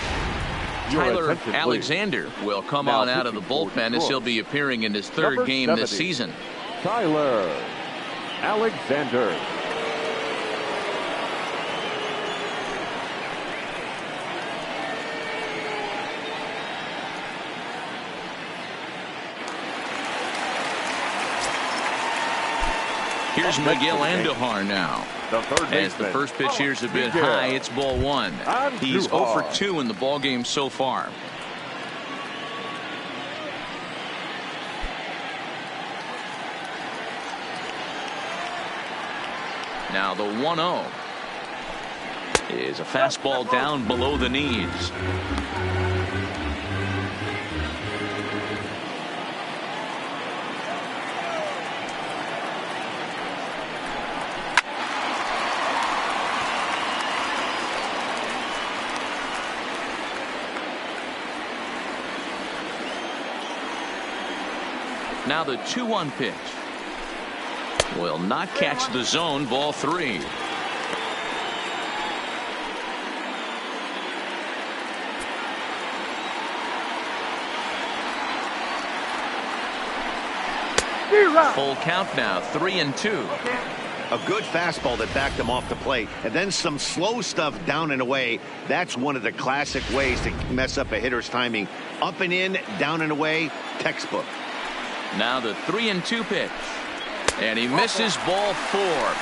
Tyler Alexander will come Now on out of the pitching for bullpen as he'll Detroit. be appearing in his third Number game 70, this season. Tyler Alexander. Here's Miguel Andujar now. The third As the baseman. first pitch here's a bit Miguel high, it's ball one. He's 0 for 2 in the ball game so far. Now the 1-0 is a fastball down below the knees. Now the 2-1 pitch will not catch the zone. Ball 3. Full count now, 3-2. A good fastball that backed him off the plate, and then some slow stuff down and away. That's one of the classic ways to mess up a hitter's timing. Up and in, down and away, textbook. Now the 3-2 pitch. And he misses ball 4.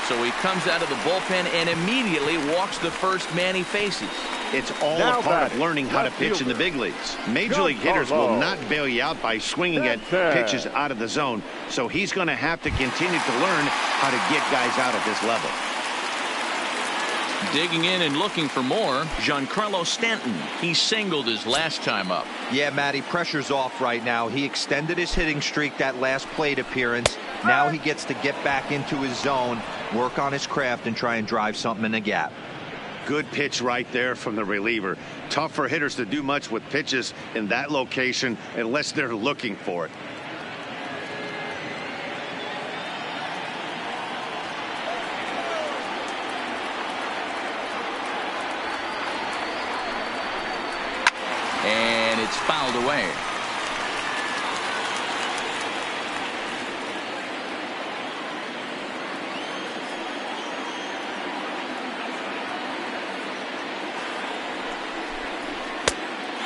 So he comes out of the bullpen and immediately walks the first man he faces. It's all Now a part of batting, learning how to left pitch in the fielder. big leagues. Major league hitters will not bail you out by swinging at pitches out of the zone. So he's going to have to continue to learn how to get guys out at this level. Digging in and looking for more, Giancarlo Stanton. He singled his last time up. Yeah, Matty, pressure's off right now. He extended his hitting streak that last plate appearance. Now he gets to get back into his zone, work on his craft, and try and drive something in the gap. Good pitch right there from the reliever. Tough for hitters to do much with pitches in that location unless they're looking for it. And it's fouled away.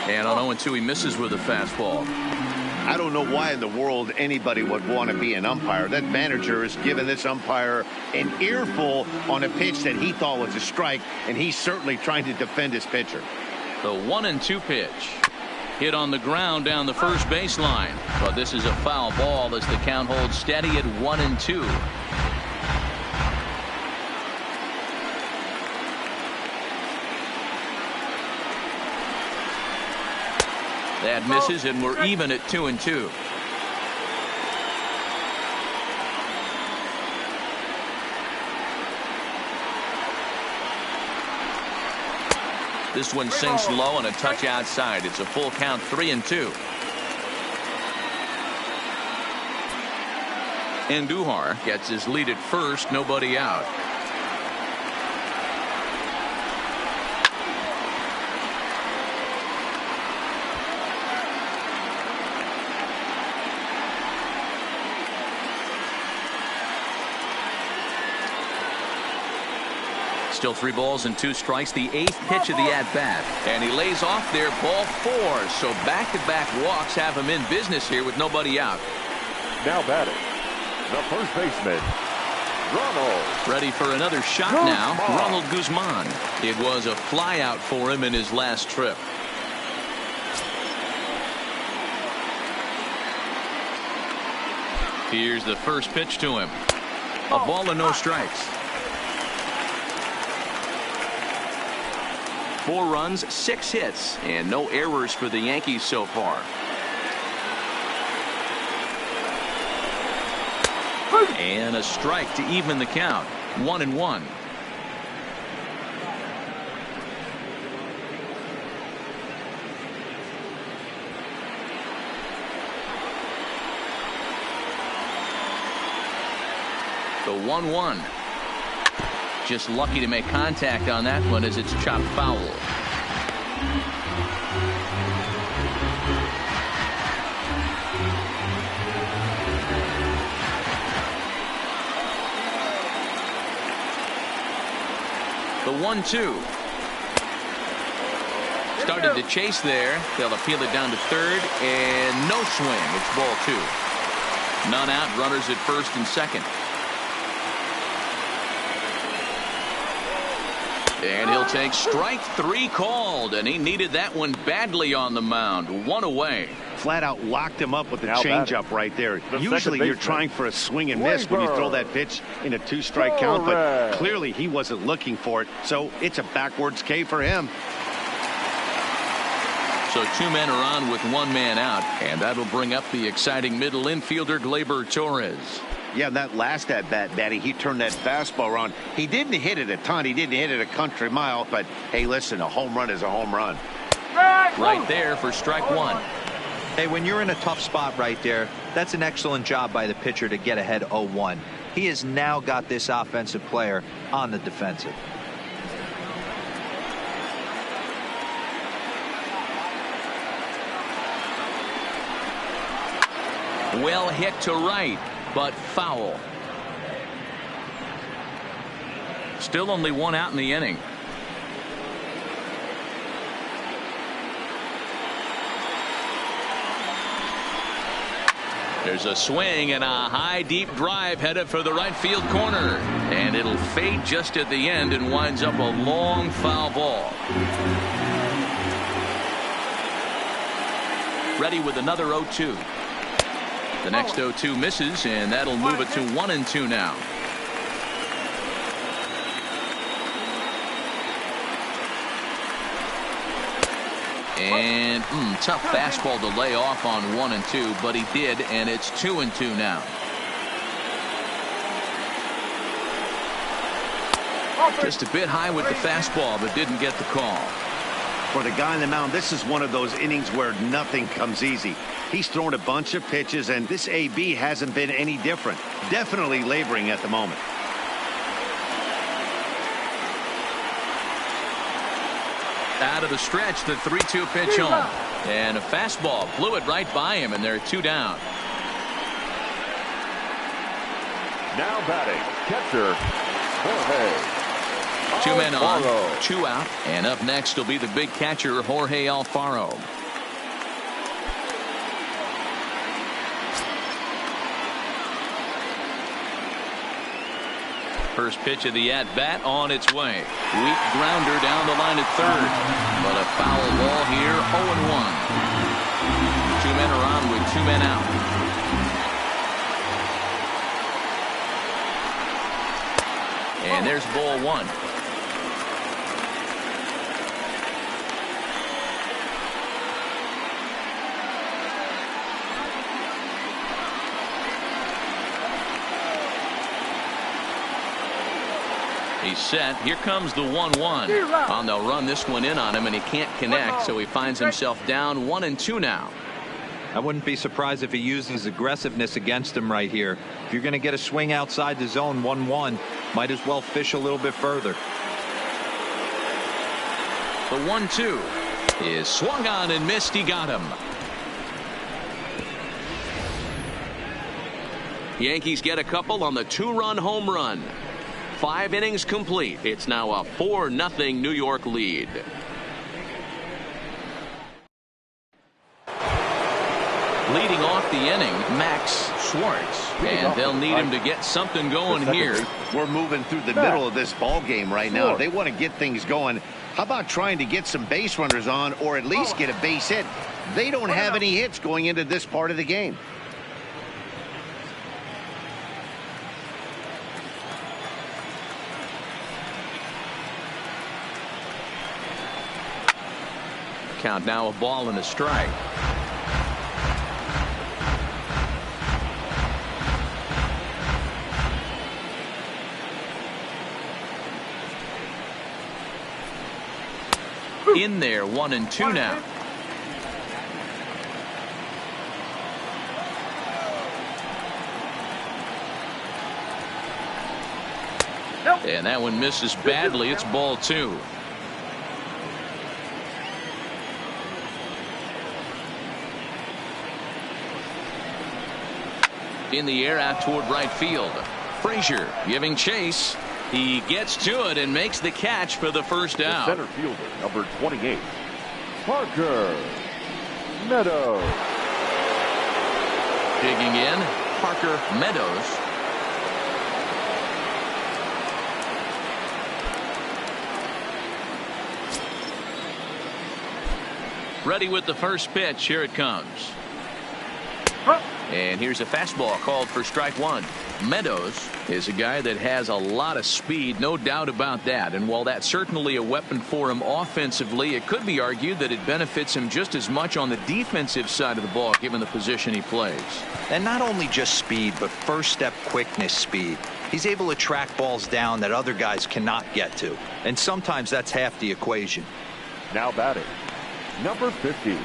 And on 0-2 he misses with a fastball. I don't know why in the world anybody would want to be an umpire. That manager has given this umpire an earful on a pitch that he thought was a strike, and he's certainly trying to defend his pitcher. The 1-2 pitch. Hit on the ground down the first baseline. But this is a foul ball as the count holds steady at 1-2. That misses, and we're even at 2-2. This one sinks low and a touch outside. It's a full count, 3-2. Andujar gets his lead at first, nobody out. Still 3 balls and 2 strikes. The 8th pitch of the at-bat. And he lays off there, ball 4. So back-to-back walks have him in business here with nobody out. Now batting, the first baseman, Ronald. Ready for another shot now, Ronald Guzman. It was a flyout for him in his last trip. Here's the first pitch to him. A ball and no strikes. 4 runs, 6 hits, and no errors for the Yankees so far. And a strike to even the count. 1-1. The 1-1. Just lucky to make contact on that one as it's chopped foul. The 1-2. Started to chase there. They'll appeal it down to third, and no swing. It's ball 2. None out. Runners at first and second. And he'll take strike 3 called, and he needed that one badly on the mound. 1 away. Flat out locked him up with the Now changeup right there. Usually you're trying for a swing and miss when you throw that pitch in a 2-strike count, but clearly he wasn't looking for it, so it's a backwards K for him. So 2 men are on with 1 man out, and that'll bring up the exciting middle infielder Gleyber Torres. Yeah, that last at-bat, Daddy, he turned that fastball around. He didn't hit it a ton. He didn't hit it a country mile. But, hey, listen, a home run is a home run. Right there for strike 1. Hey, when you're in a tough spot right there, that's an excellent job by the pitcher to get ahead 0-1. He has now got this offensive player on the defensive. Well hit to right, but foul. Still only 1 out in the inning. There's a swing and a high deep drive headed for the right field corner, and it'll fade just at the end and winds up a long foul ball. Ready with another 0-2. The next 0-2 misses, and that'll move it to 1-2 now. And tough fastball to lay off on 1-2, but he did, and it's 2-2 now. Just a bit high with the fastball, but didn't get the call. For the guy on the mound, this is one of those innings where nothing comes easy. He's thrown a bunch of pitches, and this AB hasn't been any different. Definitely laboring at the moment. Out of the stretch, the 3-2 pitch home. And a fastball blew it right by him, and they're 2 down. Now batting, catcher, Jorge. 2 men on, Alfaro. 2 out, and up next will be the big catcher, Jorge Alfaro. First pitch of the at-bat on its way. Weak grounder down the line at third, but a foul ball here, 0-1. 2 men are on with 2 men out. And there's ball 1. He's set. Here comes the 1-1. And they'll run this one in on him, and he can't connect, so he finds himself down 1-2 now. I wouldn't be surprised if he uses aggressiveness against him right here. If you're going to get a swing outside the zone 1-1, might as well fish a little bit further. The 1-2 is swung on and missed. He got him. Yankees get a couple on the 2-run home run. 5 innings complete. It's now a 4-0 New York lead. Leading off the inning, Max Schwartz, and they'll need him to get something going here. We're moving through the middle of this ball game right now. If they want to get things going, how about trying to get some base runners on, or at least get a base hit? They don't have any hits going into this part of the game. Count now a ball and a strike. In there, 1-2 now. And that one misses badly. It's ball 2. In the air out toward right field. Frazier giving chase. He gets to it and makes the catch for the first out. The center fielder, number 28, Parker Meadows. Digging in, Parker Meadows. Ready with the first pitch. Here it comes. And here's a fastball called for strike 1. Meadows is a guy that has a lot of speed, no doubt about that. And while that's certainly a weapon for him offensively, it could be argued that it benefits him just as much on the defensive side of the ball, given the position he plays. And not only just speed, but first step quickness speed. He's able to track balls down that other guys cannot get to. And sometimes that's half the equation. Now batting, number 50.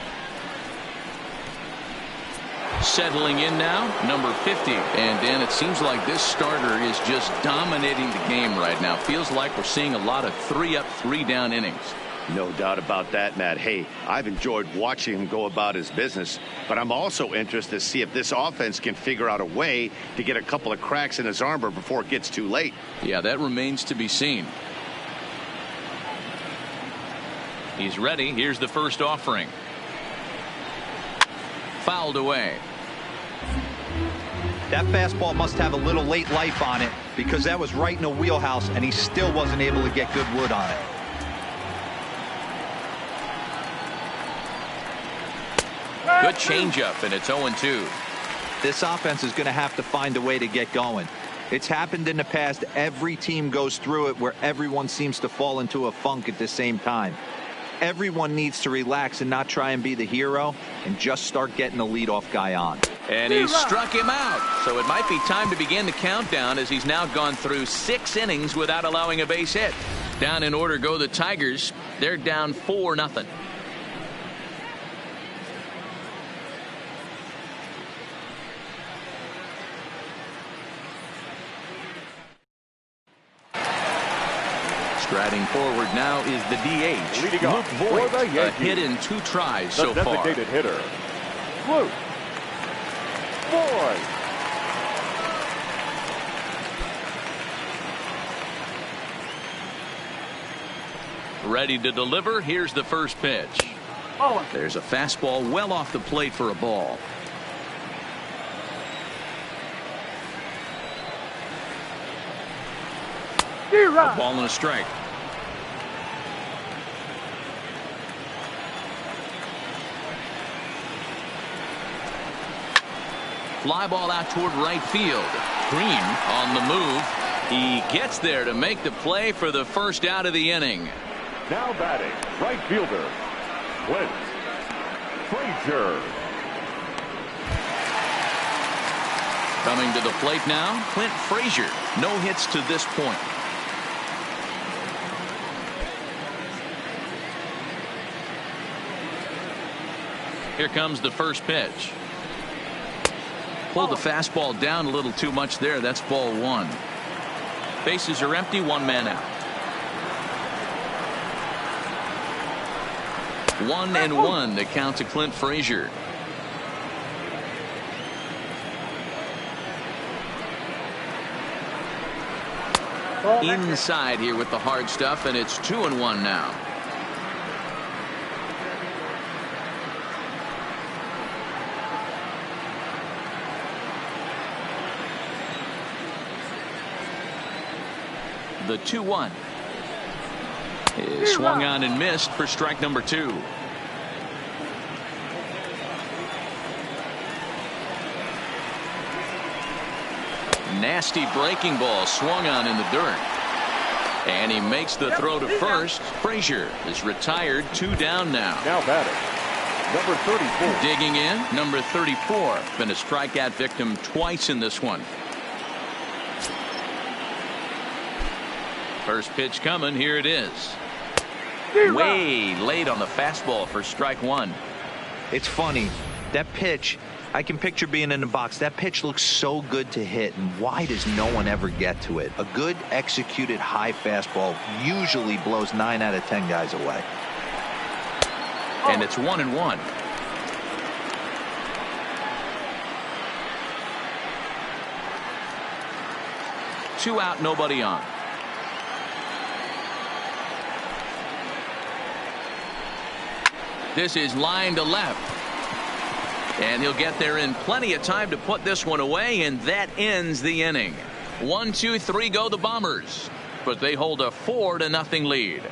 Settling in now, number 50. And Dan, it seems like this starter is just dominating the game right now. Feels like we're seeing a lot of 3-up, 3-down innings. No doubt about that, Matt. Hey, I've enjoyed watching him go about his business, but I'm also interested to see if this offense can figure out a way to get a couple of cracks in his armor before it gets too late. Yeah, that remains to be seen. He's ready. Here's the first offering. Fouled away. That fastball must have a little late life on it, because that was right in the wheelhouse and he still wasn't able to get good wood on it. Good changeup, and it's 0-2. This offense is going to have to find a way to get going. It's happened in the past. Every team goes through it where everyone seems to fall into a funk at the same time. Everyone needs to relax and not try and be the hero and just start getting the leadoff guy on. And he struck him out. So it might be time to begin the countdown, as he's now gone through 6 innings without allowing a base hit. Down in order go the Tigers. They're down 4-0. Striding forward now is the DH, Leading Luke off Voigt, for the a Yankees, hit in 2 tries the so far. designated hitter, Luke Voigt. Ready to deliver. Here's the first pitch. There's a fastball well off the plate for a ball. A ball and a strike. Fly ball out toward right field. Green on the move. He gets there to make the play for the first out of the inning. Now batting, right fielder, Clint Frazier. Coming to the plate now, Clint Frazier. No hits to this point. Here comes the first pitch. Pulled the fastball down a little too much there. That's ball 1. Bases are empty. 1 man out. 1-1 the count to Clint Frazier. Inside here with the hard stuff, and it's 2-1 now. The 2-1 is swung on and missed for strike number 2. Nasty breaking ball swung on in the dirt. And he makes the throw to first. Frazier is retired. 2 down now. Now batting, number 34. Digging in, number 34. Been a strikeout victim twice in this one. First pitch coming. Here it is. Way late on the fastball for strike 1. It's funny. That pitch, I can picture being in the box. That pitch looks so good to hit, and why does no one ever get to it? A good executed high fastball usually blows 9 out of 10 guys away. And it's 1-1. Two out, nobody on. This is line to left. And he'll get there in plenty of time to put this one away, and that ends the inning. 1, 2, 3 go the Bombers, but they hold a 4-0 lead.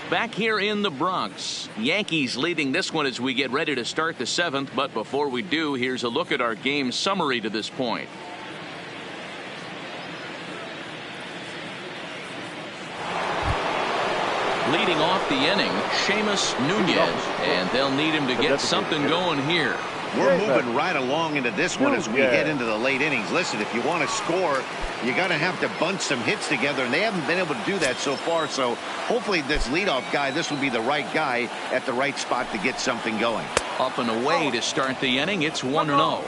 Back here in the Bronx, Yankees leading this one as we get ready to start the 7th. But before we do, here's a look at our game summary to this point. Leading off the inning, Seamus Nunez, and they'll need him to get something going here. We're moving right along into this one as we head into the late innings. Listen, if you want to score, you got to have to bunch some hits together, and they haven't been able to do that so far. So hopefully this leadoff guy, this will be the right guy at the right spot to get something going. Up and away to start the inning. It's 1-0.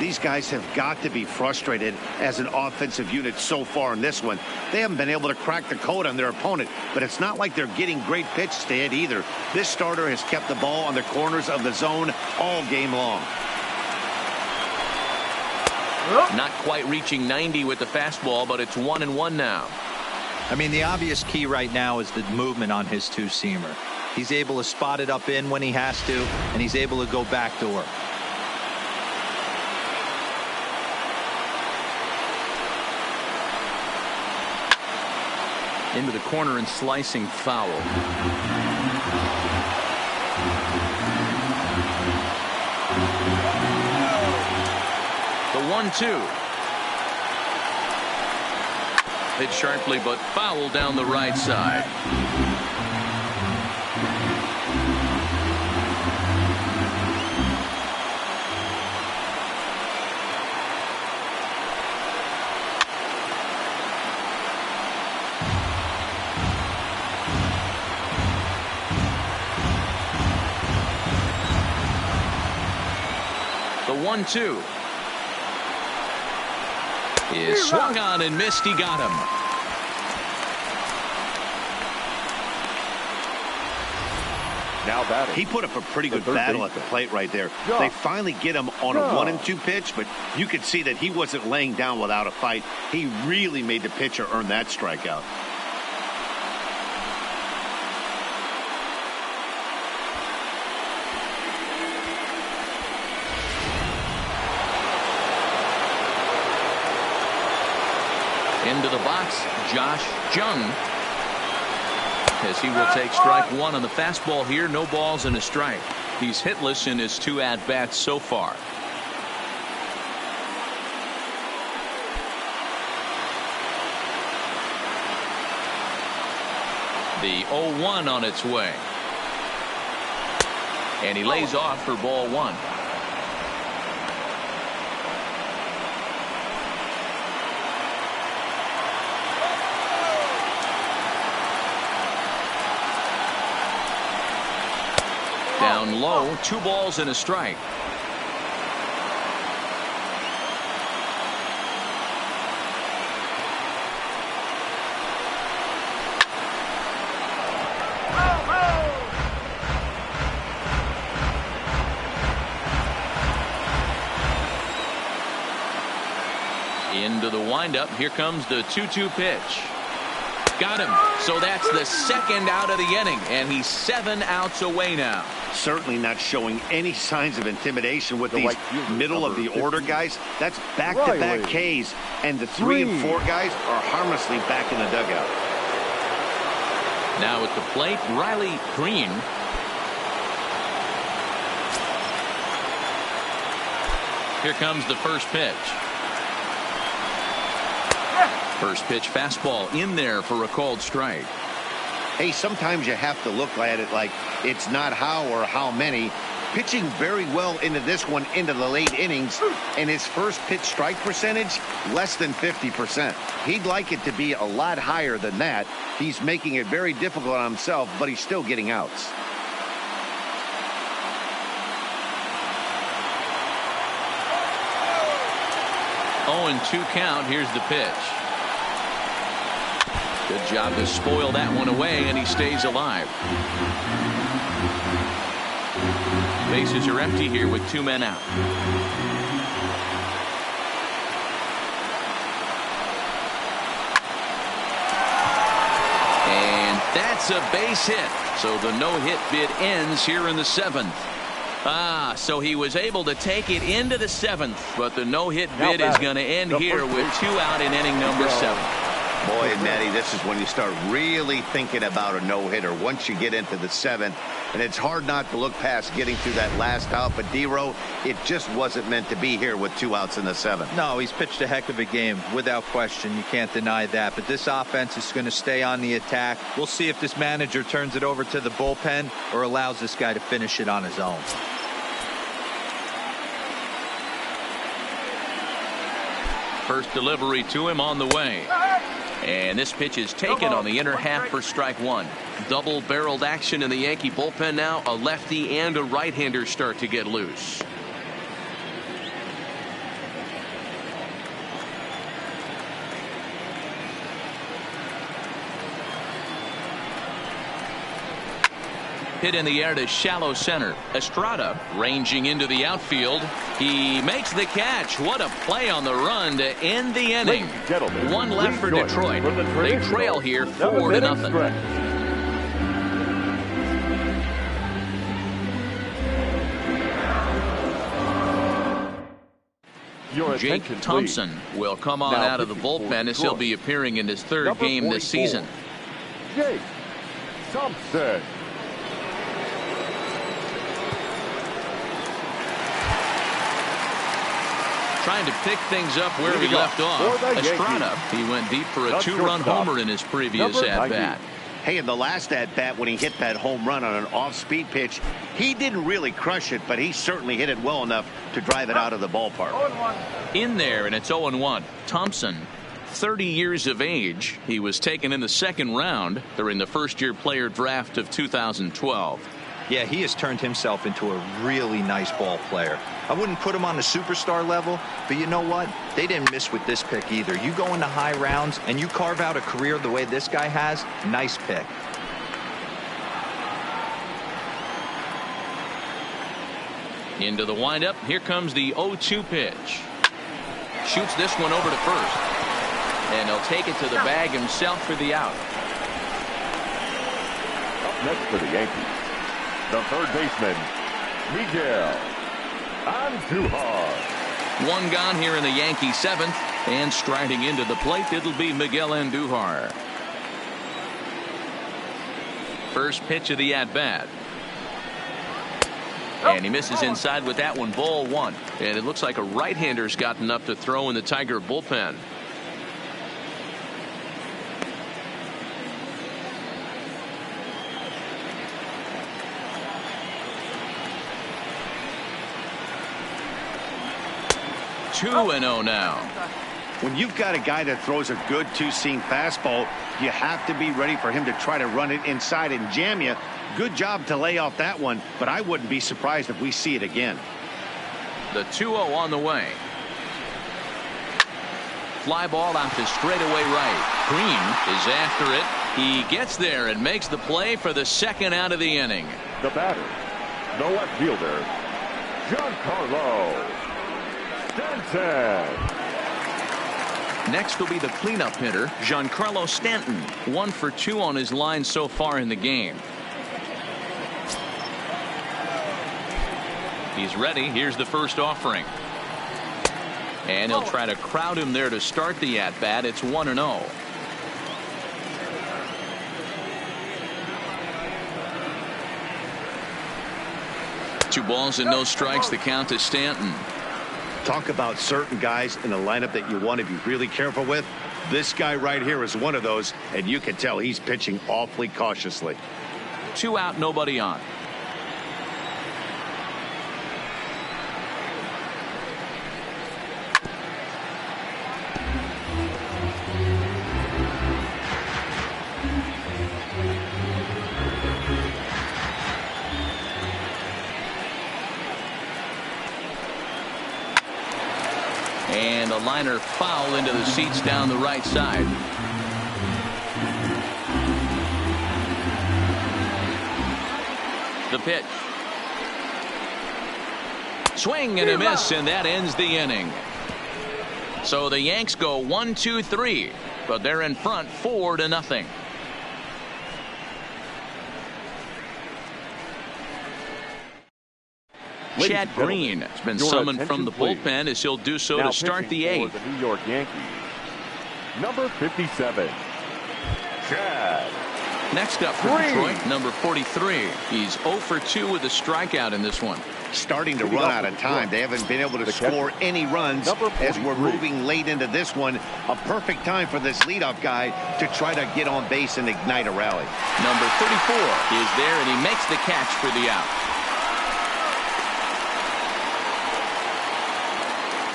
These guys have got to be frustrated as an offensive unit so far in this one. They haven't been able to crack the code on their opponent, but it's not like they're getting great pitches to hit either. This starter has kept the ball on the corners of the zone all game long. Not quite reaching 90 with the fastball, but it's 1-1 now. I mean, the obvious key right now is the movement on his two-seamer. He's able to spot it up in when he has to, and he's able to go backdoor. Into the corner and slicing foul. The 1-2. Hit sharply, but foul down the right side. The 1-2 is swung on and missed. He got him. Now batting. He put up a pretty good battle at the plate right there. They finally get him on a 1-2 pitch, but you could see that he wasn't laying down without a fight. He really made the pitcher earn that strikeout. Into the box, Josh Jung, as he will take strike one on the fastball here. No balls and a strike. He's hitless in his 2 at-bats so far. The 0-1 on its way. And he lays off for ball 1. Down low, 2 balls and a strike. Into the windup. Here comes the 2-2 pitch. Got him. So that's the 2nd out of the inning, and he's 7 outs away now. Certainly not showing any signs of intimidation with these middle of the order guys. That's back-to-back Ks, and the 3 and 4 guys are harmlessly back in the dugout. Now at the plate, Riley Green. Here comes the first pitch. First pitch fastball in there for a called strike. Hey, sometimes you have to look at it like it's not how or how many. pitching very well into this one, into the late innings, and his first pitch strike percentage, less than 50%. He'd like it to be a lot higher than that. He's making it very difficult on himself, but he's still getting outs. Oh, and 2 count. Here's the pitch. Good job to spoil that one away, and he stays alive. Bases are empty here with 2 men out. And that's a base hit. So the no-hit bid ends here in the 7th. So he was able to take it into the 7th, but the no-hit bid is going to end here with 2 out in inning number 7. Boy, Matty, this is when you start really thinking about a no-hitter once you get into the 7th. And it's hard not to look past getting through that last out. But, D-Row, it just wasn't meant to be here with 2 outs in the 7th. No, he's pitched a heck of a game, without question. You can't deny that. But this offense is going to stay on the attack. We'll see if this manager turns it over to the bullpen or allows this guy to finish it on his own. First delivery to him on the way. And this pitch is taken on the inner half for strike 1. Double-barreled action in the Yankee bullpen now. A lefty and a right-hander start to get loose. Hit in the air to shallow center. Estrada ranging into the outfield. He makes the catch. What a play on the run to end the inning. One left for Detroit. They trail here 4-0. Jake Thompson will come on out of the bullpen as he'll be appearing in his 3rd game this season. Jake Thompson. Trying to pick things up where he left off. Estrada, he went deep for a 2-run homer in his previous at-bat. Hey, in the last at-bat when he hit that home run on an off-speed pitch, he didn't really crush it, but he certainly hit it well enough to drive it out of the ballpark. In there, and it's 0-1. Thompson, 30 years of age. He was taken in the 2nd round during the first-year player draft of 2012. Yeah, he has turned himself into a really nice ball player. I wouldn't put him on the superstar level, but you know what? They didn't miss with this pick either. You go into high rounds and you carve out a career the way this guy has, nice pick. Into the windup. Here comes the 0-2 pitch. Shoots this one over to first. And he'll take it to the bag himself for the out. Up next for the Yankees, the 3rd baseman, Miguel Andujar. 1 gone here in the Yankee 7th, and striding into the plate, it'll be Miguel Andujar. First pitch of the at-bat. And he misses inside with that one, ball 1. And it looks like a right-hander's gotten up to throw in the Tiger bullpen. Two and 0 now. When you've got a guy that throws a good 2-seam fastball, you have to be ready for him to try to run it inside and jam you. Good job to lay off that one, but I wouldn't be surprised if we see it again. The 2-0 on the way. Fly ball out to straightaway right. Green is after it. He gets there and makes the play for the 2nd out of the inning. The batter, no left fielder, Giancarlo Stanton. Next will be the cleanup hitter, Giancarlo Stanton. 1 for 2 on his line so far in the game. He's ready. Here's the first offering. And he'll try to crowd him there to start the at-bat. It's 1-0. 2 balls and no strikes. The count to Stanton. Talk about certain guys in the lineup that you want to be really careful with. This guy right here is one of those, and you can tell he's pitching awfully cautiously. 2 out, nobody on. a liner foul into the seats down the right side. The pitch. Swing and a miss, and that ends the inning. So the Yanks go 1-2-3, but they're in front 4-0. Chad Green has been summoned from the bullpen as he'll do so to start the eighth. The New York Yankees, number 57, Chad. Next up for Detroit, number 43. He's 0 for 2 with a strikeout in this one. Starting to run out of time. They haven't been able to score any runs as we're moving late into this one. A perfect time for this leadoff guy to try to get on base and ignite a rally. Number 34 is there, and he makes the catch for the out.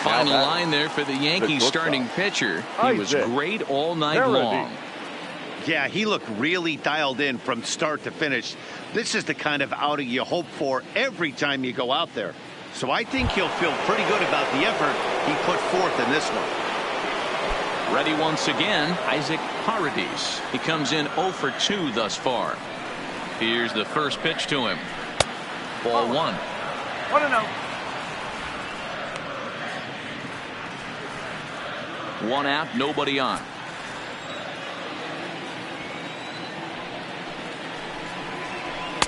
Final line there for the Yankees starting pitcher. He was great all night long. Yeah, he looked really dialed in from start to finish. This is the kind of outing you hope for every time you go out there. So I think he'll feel pretty good about the effort he put forth in this one. Ready once again, Isaac Paredes. He comes in 0 for 2 thus far. Here's the first pitch to him. Ball 1. 1-0. 1 out, nobody on.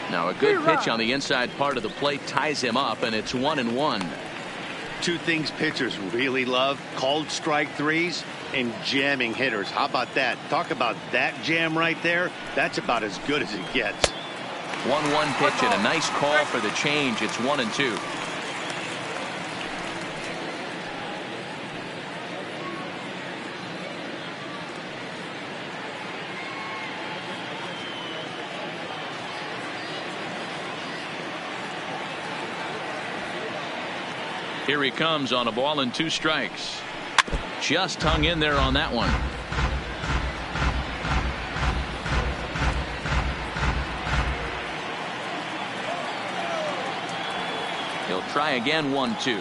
Now a good pitch on the inside part of the plate ties him up, and it's 1-1. Two things pitchers really love: called strike threes and jamming hitters. How about that? Talk about that jam right there. That's about as good as it gets. 1-1 pitch and a nice call for the change. It's 1-2. Here he comes on a ball and 2 strikes. Just hung in there on that one. He'll try again, 1-2.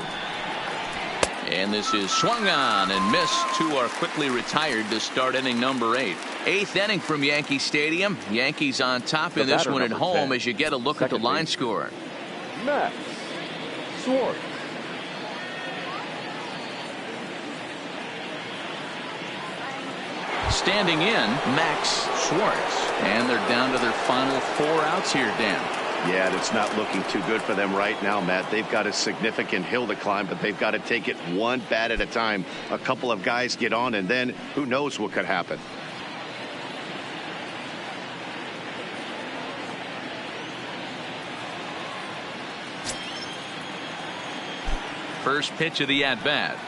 And this is swung on and missed. 2 are quickly retired to start inning number 8. 8th inning from Yankee Stadium. Yankees on top in this one at home 10. as you get a look at the line score. Max Schwartz. Standing in, Max Schwartz. And they're down to their final 4 outs here, Dan. Yeah, it's not looking too good for them right now, Matt. They've got a significant hill to climb, but they've got to take it one bat at a time. A couple of guys get on, and then who knows what could happen. First pitch of the at-bat.